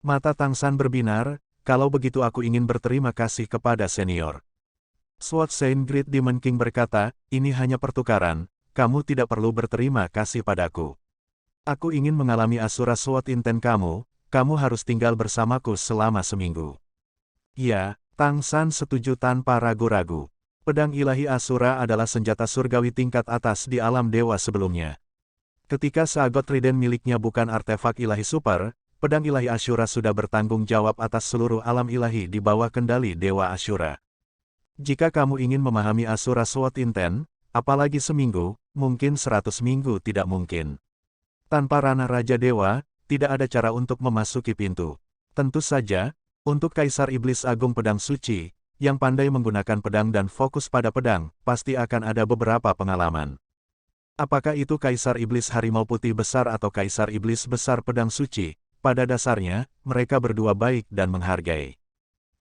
Mata Tang San berbinar, kalau begitu aku ingin berterima kasih kepada senior. Sword Saint Great Demon King berkata, ini hanya pertukaran, kamu tidak perlu berterima kasih padaku. Aku ingin mengalami Asura Sword Intent kamu harus tinggal bersamaku selama seminggu. Ya, Tang San setuju tanpa ragu-ragu. Pedang ilahi Asura adalah senjata surgawi tingkat atas di alam dewa sebelumnya. Ketika Sagot Trident miliknya bukan artefak ilahi super, pedang ilahi Ashura sudah bertanggung jawab atas seluruh alam ilahi di bawah kendali Dewa Ashura. Jika kamu ingin memahami Asura Sword Intent, apalagi seminggu, mungkin 100 minggu tidak mungkin. Tanpa ranah Raja Dewa, tidak ada cara untuk memasuki pintu. Tentu saja, untuk Kaisar Iblis Agung Pedang Suci, yang pandai menggunakan pedang dan fokus pada pedang, pasti akan ada beberapa pengalaman. Apakah itu Kaisar Iblis Harimau Putih Besar atau Kaisar Iblis Besar Pedang Suci, pada dasarnya, mereka berdua baik dan menghargai.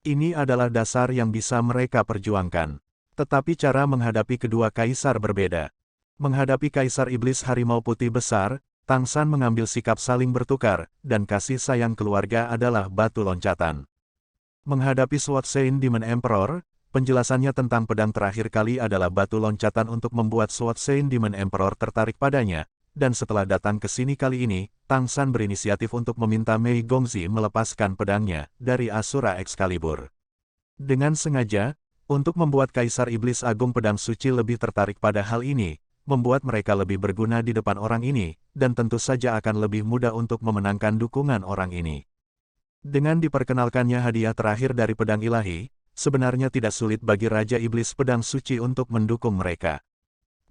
Ini adalah dasar yang bisa mereka perjuangkan. Tetapi cara menghadapi kedua kaisar berbeda. Menghadapi Kaisar Iblis Harimau Putih Besar, Tang San mengambil sikap saling bertukar, dan kasih sayang keluarga adalah batu loncatan. Menghadapi Sword Sein Demon Emperor, penjelasannya tentang pedang terakhir kali adalah batu loncatan untuk membuat Sword Sein Demon Emperor tertarik padanya, dan setelah datang ke sini kali ini, Tang San berinisiatif untuk meminta Mei Gongzi melepaskan pedangnya dari Asura Excalibur. Dengan sengaja, untuk membuat Kaisar Iblis Agung Pedang Suci lebih tertarik pada hal ini, membuat mereka lebih berguna di depan orang ini, dan tentu saja akan lebih mudah untuk memenangkan dukungan orang ini. Dengan diperkenalkannya hadiah terakhir dari pedang ilahi, sebenarnya tidak sulit bagi Raja Iblis Pedang Suci untuk mendukung mereka.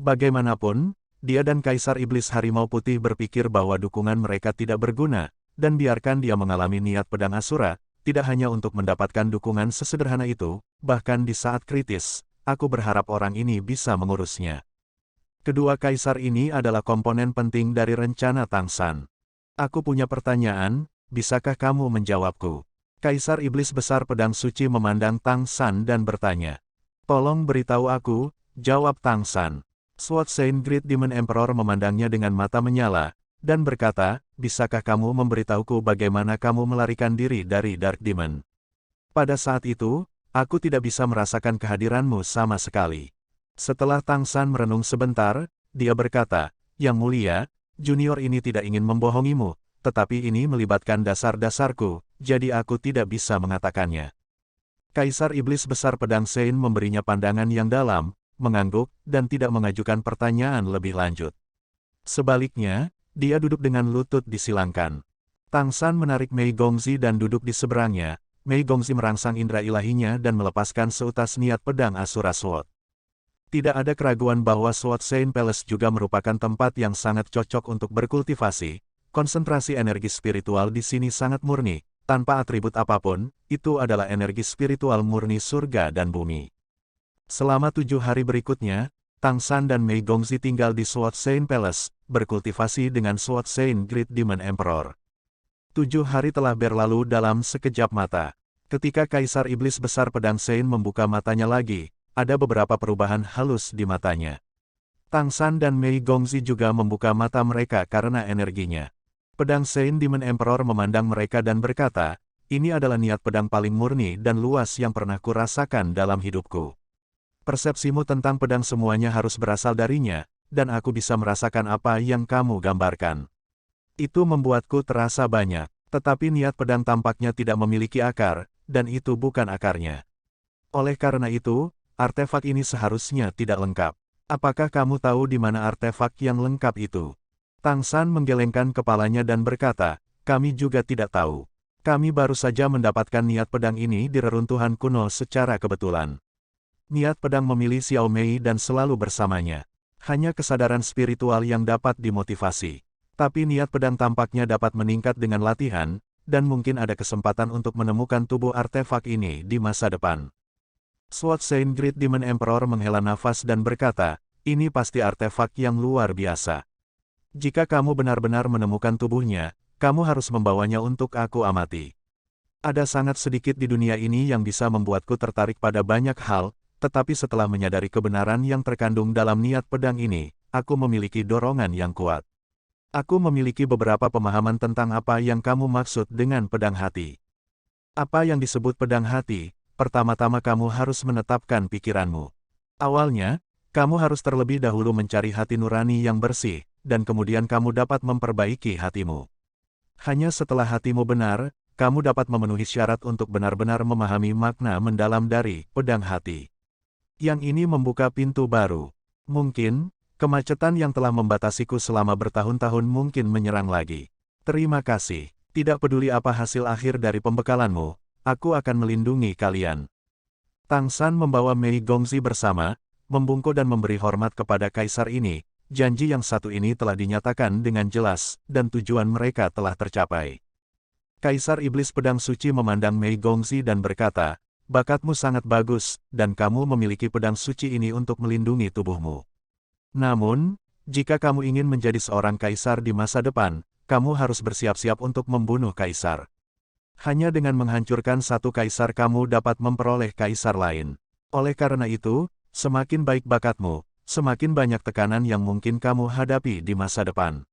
Bagaimanapun, dia dan Kaisar Iblis Harimau Putih berpikir bahwa dukungan mereka tidak berguna, dan biarkan dia mengalami niat pedang Asura, tidak hanya untuk mendapatkan dukungan sesederhana itu, bahkan di saat kritis, aku berharap orang ini bisa mengurusnya. Kedua kaisar ini adalah komponen penting dari rencana Tang San. Aku punya pertanyaan, bisakah kamu menjawabku? Kaisar Iblis Besar Pedang Suci memandang Tang San dan bertanya. Tolong beritahu aku, jawab Tang San. Sword Sein Great Demon Emperor memandangnya dengan mata menyala, dan berkata, bisakah kamu memberitahuku bagaimana kamu melarikan diri dari Dark Demon? Pada saat itu, aku tidak bisa merasakan kehadiranmu sama sekali. Setelah Tang San merenung sebentar, dia berkata, Yang Mulia, junior ini tidak ingin membohongimu, tetapi ini melibatkan dasar-dasarku, jadi aku tidak bisa mengatakannya. Kaisar Iblis Besar Pedang Sein memberinya pandangan yang dalam, mengangguk, dan tidak mengajukan pertanyaan lebih lanjut. Sebaliknya, dia duduk dengan lutut disilangkan. Tang San menarik Mei Gongzi dan duduk di seberangnya. Mei Gongzi merangsang indera ilahinya dan melepaskan seutas niat pedang Asura Sword. Tidak ada keraguan bahwa Sword Sein Palace juga merupakan tempat yang sangat cocok untuk berkultivasi. Konsentrasi energi spiritual di sini sangat murni, tanpa atribut apapun, itu adalah energi spiritual murni surga dan bumi. Selama 7 hari berikutnya, Tang San dan Mei Gongzi tinggal di Sword Sein Palace, berkultivasi dengan Sword Sein Great Demon Emperor. 7 hari telah berlalu dalam sekejap mata. Ketika Kaisar Iblis Besar Pedang Sein membuka matanya lagi, ada beberapa perubahan halus di matanya. Tang San dan Mei Gongzi juga membuka mata mereka karena energinya. Pedang Sein Demon Emperor memandang mereka dan berkata, ini adalah niat pedang paling murni dan luas yang pernah kurasakan dalam hidupku. Persepsimu tentang pedang semuanya harus berasal darinya, dan aku bisa merasakan apa yang kamu gambarkan. Itu membuatku terasa banyak, tetapi niat pedang tampaknya tidak memiliki akar, dan itu bukan akarnya. Oleh karena itu, artefak ini seharusnya tidak lengkap. Apakah kamu tahu di mana artefak yang lengkap itu? Tang San menggelengkan kepalanya dan berkata, kami juga tidak tahu. Kami baru saja mendapatkan niat pedang ini di reruntuhan kuno secara kebetulan. Niat pedang memilih Xiao Mei dan selalu bersamanya. Hanya kesadaran spiritual yang dapat dimotivasi. Tapi niat pedang tampaknya dapat meningkat dengan latihan, dan mungkin ada kesempatan untuk menemukan tubuh artefak ini di masa depan. Sword Sein Great Demon Emperor menghela nafas dan berkata, ini pasti artefak yang luar biasa. Jika kamu benar-benar menemukan tubuhnya, kamu harus membawanya untuk aku amati. Ada sangat sedikit di dunia ini yang bisa membuatku tertarik pada banyak hal, tetapi setelah menyadari kebenaran yang terkandung dalam niat pedang ini, aku memiliki dorongan yang kuat. Aku memiliki beberapa pemahaman tentang apa yang kamu maksud dengan pedang hati. Apa yang disebut pedang hati, pertama-tama kamu harus menetapkan pikiranmu. Awalnya, Kamu harus terlebih dahulu mencari hati nurani yang bersih, dan kemudian kamu dapat memperbaiki hatimu. Hanya setelah hatimu benar, kamu dapat memenuhi syarat untuk benar-benar memahami makna mendalam dari pedang hati. Yang ini membuka pintu baru. Mungkin, kemacetan yang telah membatasiku selama bertahun-tahun mungkin menyerang lagi. Terima kasih. Tidak peduli apa hasil akhir dari pembekalanmu, aku akan melindungi kalian. Tang San membawa Mei Gongzi bersama, membungkuk dan memberi hormat kepada kaisar ini. Janji yang satu ini telah dinyatakan dengan jelas, dan tujuan mereka telah tercapai. Kaisar Iblis Pedang Suci memandang Mei Gongzi dan berkata, bakatmu sangat bagus, dan kamu memiliki pedang suci ini untuk melindungi tubuhmu. Namun, jika kamu ingin menjadi seorang kaisar di masa depan, kamu harus bersiap-siap untuk membunuh kaisar. Hanya dengan menghancurkan satu kaisar kamu dapat memperoleh kaisar lain. Oleh karena itu, semakin baik bakatmu, semakin banyak tekanan yang mungkin kamu hadapi di masa depan.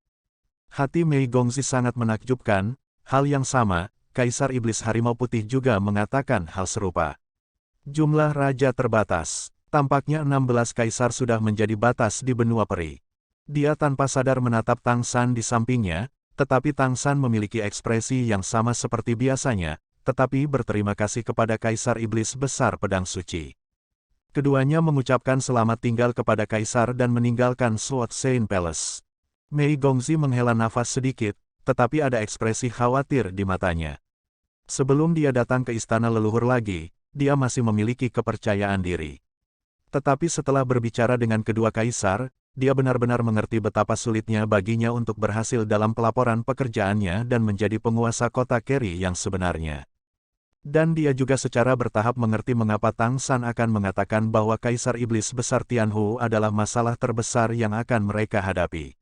Hati Mei Gongzi sangat menakjubkan, hal yang sama, Kaisar Iblis Harimau Putih juga mengatakan hal serupa. Jumlah raja terbatas. Tampaknya 16 kaisar sudah menjadi batas di benua peri. Dia tanpa sadar menatap Tang San di sampingnya, tetapi Tang San memiliki ekspresi yang sama seperti biasanya, tetapi berterima kasih kepada Kaisar Iblis Besar Pedang Suci. Keduanya mengucapkan selamat tinggal kepada Kaisar dan meninggalkan Sword Saint Palace. Mei Gongzi menghela nafas sedikit, tetapi ada ekspresi khawatir di matanya. Sebelum dia datang ke istana leluhur lagi, dia masih memiliki kepercayaan diri. Tetapi setelah berbicara dengan kedua kaisar, dia benar-benar mengerti betapa sulitnya baginya untuk berhasil dalam pelaporan pekerjaannya dan menjadi penguasa kota Keri yang sebenarnya. Dan dia juga secara bertahap mengerti mengapa Tang San akan mengatakan bahwa Kaisar Iblis Besar Tianhu adalah masalah terbesar yang akan mereka hadapi.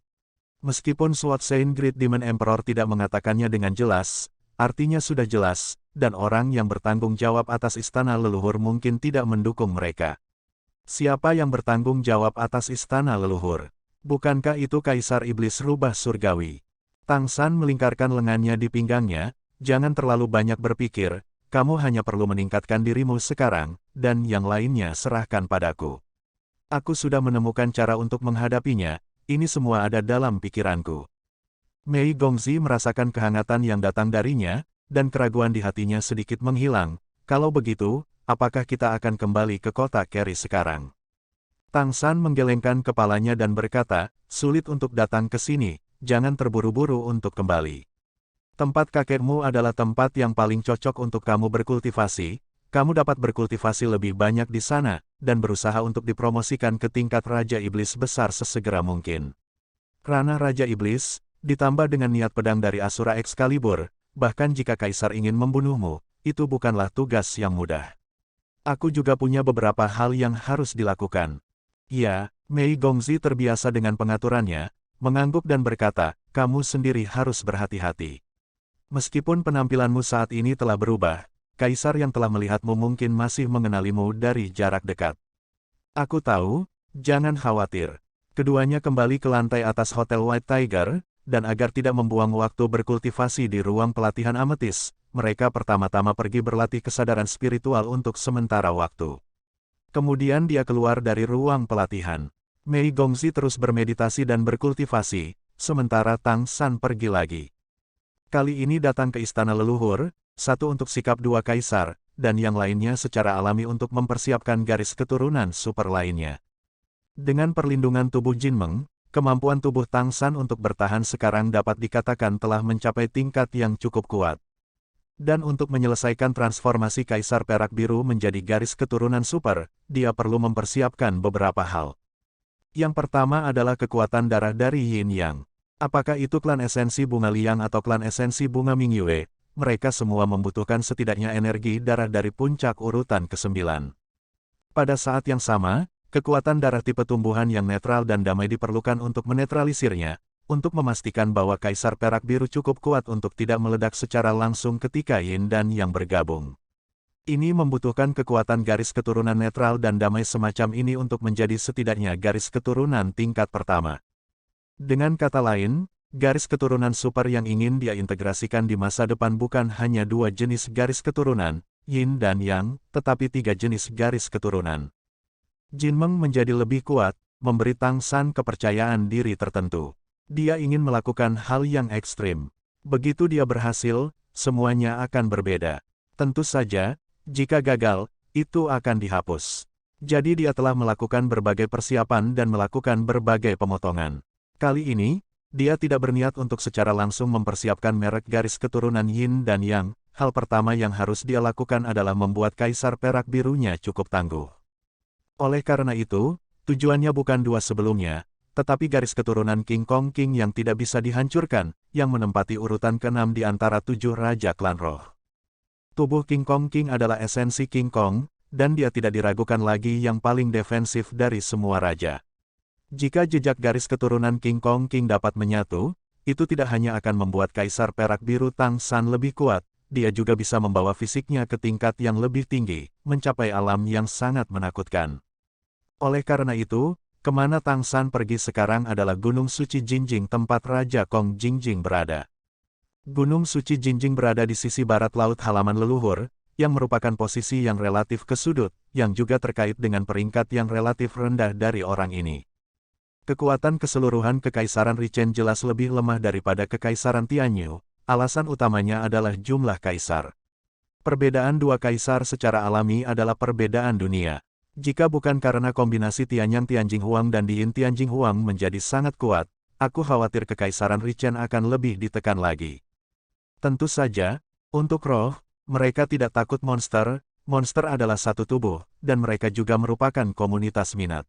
Meskipun Sword Saint Great Demon Emperor tidak mengatakannya dengan jelas, artinya sudah jelas, dan orang yang bertanggung jawab atas istana leluhur mungkin tidak mendukung mereka. Siapa yang bertanggung jawab atas istana leluhur? Bukankah itu Kaisar Iblis Rubah Surgawi? Tang San melingkarkan lengannya di pinggangnya, jangan terlalu banyak berpikir, kamu hanya perlu meningkatkan dirimu sekarang, dan yang lainnya serahkan padaku. Aku sudah menemukan cara untuk menghadapinya, ini semua ada dalam pikiranku. Mei Gongzi merasakan kehangatan yang datang darinya, dan keraguan di hatinya sedikit menghilang. Kalau begitu, apakah kita akan kembali ke kota Keri sekarang? Tang San menggelengkan kepalanya dan berkata, sulit untuk datang ke sini, jangan terburu-buru untuk kembali. Tempat kakekmu adalah tempat yang paling cocok untuk kamu berkultivasi, kamu dapat berkultivasi lebih banyak di sana, dan berusaha untuk dipromosikan ke tingkat Raja Iblis Besar sesegera mungkin. Ranah Raja Iblis, ditambah dengan niat pedang dari Asura Excalibur, bahkan jika Kaisar ingin membunuhmu, itu bukanlah tugas yang mudah. Aku juga punya beberapa hal yang harus dilakukan. Ya, Mei Gongzi terbiasa dengan pengaturannya, mengangguk dan berkata, kamu sendiri harus berhati-hati. Meskipun penampilanmu saat ini telah berubah, Kaisar yang telah melihatmu mungkin masih mengenalimu dari jarak dekat. Aku tahu, jangan khawatir. Keduanya kembali ke lantai atas Hotel White Tiger, dan agar tidak membuang waktu berkultivasi di ruang pelatihan ametis, mereka pertama-tama pergi berlatih kesadaran spiritual untuk sementara waktu. Kemudian dia keluar dari ruang pelatihan. Mei Gongzi terus bermeditasi dan berkultivasi, sementara Tang San pergi lagi. Kali ini datang ke istana leluhur, satu untuk sikap dua kaisar, dan yang lainnya secara alami untuk mempersiapkan garis keturunan super lainnya. Dengan perlindungan tubuh Jinmeng, kemampuan tubuh Tang San untuk bertahan sekarang dapat dikatakan telah mencapai tingkat yang cukup kuat. Dan untuk menyelesaikan transformasi Kaisar Perak Biru menjadi garis keturunan super, dia perlu mempersiapkan beberapa hal. Yang pertama adalah kekuatan darah dari Yin Yang. Apakah itu klan esensi bunga Liang atau klan esensi bunga Mingyue, mereka semua membutuhkan setidaknya energi darah dari puncak urutan ke-9. Pada saat yang sama, kekuatan darah tipe tumbuhan yang netral dan damai diperlukan untuk menetralisirnya, untuk memastikan bahwa Kaisar Perak Biru cukup kuat untuk tidak meledak secara langsung ketika Yin dan Yang bergabung. Ini membutuhkan kekuatan garis keturunan netral dan damai semacam ini untuk menjadi setidaknya garis keturunan tingkat pertama. Dengan kata lain, garis keturunan super yang ingin dia integrasikan di masa depan bukan hanya dua jenis garis keturunan, Yin dan Yang, tetapi tiga jenis garis keturunan. Jin Meng menjadi lebih kuat, memberi Tang San kepercayaan diri tertentu. Dia ingin melakukan hal yang ekstrim. Begitu dia berhasil, semuanya akan berbeda. Tentu saja, jika gagal, itu akan dihapus. Jadi dia telah melakukan berbagai persiapan dan melakukan berbagai pemotongan. Kali ini, dia tidak berniat untuk secara langsung mempersiapkan merek garis keturunan Yin dan Yang. Hal pertama yang harus dia lakukan adalah membuat kaisar perak birunya cukup tangguh. Oleh karena itu, tujuannya bukan dua sebelumnya, tetapi garis keturunan King Kong King yang tidak bisa dihancurkan, yang menempati urutan ke-6 di antara 7 Raja Klan Roh. Tubuh King Kong King adalah esensi King Kong, dan dia tidak diragukan lagi yang paling defensif dari semua raja. Jika jejak garis keturunan King Kong King dapat menyatu, itu tidak hanya akan membuat Kaisar Perak Biru Tang San lebih kuat, dia juga bisa membawa fisiknya ke tingkat yang lebih tinggi, mencapai alam yang sangat menakutkan. Oleh karena itu, kemana Tang San pergi sekarang adalah Gunung Suci Jinjing tempat Raja Kong Jingjing berada. Gunung Suci Jinjing berada di sisi barat laut halaman leluhur, yang merupakan posisi yang relatif ke sudut, yang juga terkait dengan peringkat yang relatif rendah dari orang ini. Kekuatan keseluruhan Kekaisaran Richen jelas lebih lemah daripada Kekaisaran Tianyu, alasan utamanya adalah jumlah kaisar. Perbedaan dua kaisar secara alami adalah perbedaan dunia. Jika bukan karena kombinasi Tianyang Tianjing Huang dan Diin Tianjing Huang menjadi sangat kuat, aku khawatir Kekaisaran Richen akan lebih ditekan lagi. Tentu saja, untuk roh, mereka tidak takut monster, monster adalah satu tubuh, dan mereka juga merupakan komunitas minat.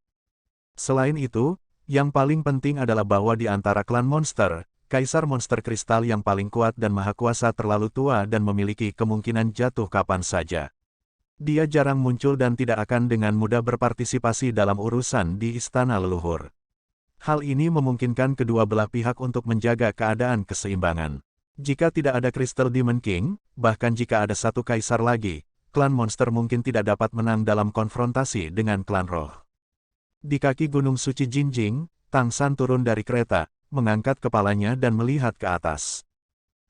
Selain itu, yang paling penting adalah bahwa di antara klan monster, Kaisar Monster Kristal yang paling kuat dan maha kuasa terlalu tua dan memiliki kemungkinan jatuh kapan saja. Dia jarang muncul dan tidak akan dengan mudah berpartisipasi dalam urusan di Istana Leluhur. Hal ini memungkinkan kedua belah pihak untuk menjaga keadaan keseimbangan. Jika tidak ada Crystal Demon King, bahkan jika ada satu kaisar lagi, klan monster mungkin tidak dapat menang dalam konfrontasi dengan klan roh. Di kaki Gunung Suci Jinjing, Tang San turun dari kereta, mengangkat kepalanya dan melihat ke atas.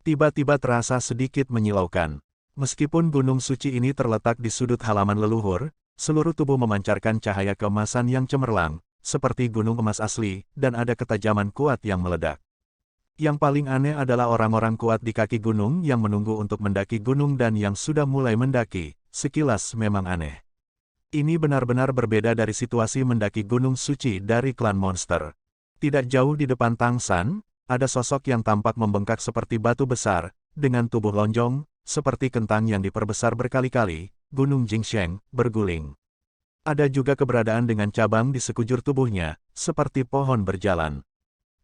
Tiba-tiba terasa sedikit menyilaukan. Meskipun gunung suci ini terletak di sudut halaman leluhur, seluruh tubuh memancarkan cahaya keemasan yang cemerlang, seperti gunung emas asli, dan ada ketajaman kuat yang meledak. Yang paling aneh adalah orang-orang kuat di kaki gunung yang menunggu untuk mendaki gunung dan yang sudah mulai mendaki, sekilas memang aneh. Ini benar-benar berbeda dari situasi mendaki gunung suci dari klan monster. Tidak jauh di depan Tang San, ada sosok yang tampak membengkak seperti batu besar, dengan tubuh lonjong, seperti kentang yang diperbesar berkali-kali, Gunung Jingsheng, berguling. Ada juga keberadaan dengan cabang di sekujur tubuhnya, seperti pohon berjalan.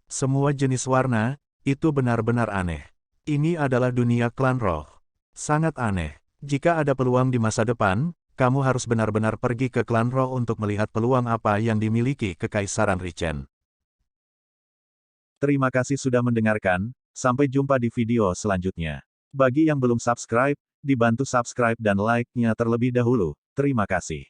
Semua jenis warna, itu benar-benar aneh. Ini adalah dunia klan roh. Sangat aneh. Jika ada peluang di masa depan, kamu harus benar-benar pergi ke klan roh untuk melihat peluang apa yang dimiliki Kekaisaran Richen. Terima kasih sudah mendengarkan, sampai jumpa di video selanjutnya. Bagi yang belum subscribe, dibantu subscribe dan like-nya terlebih dahulu. Terima kasih.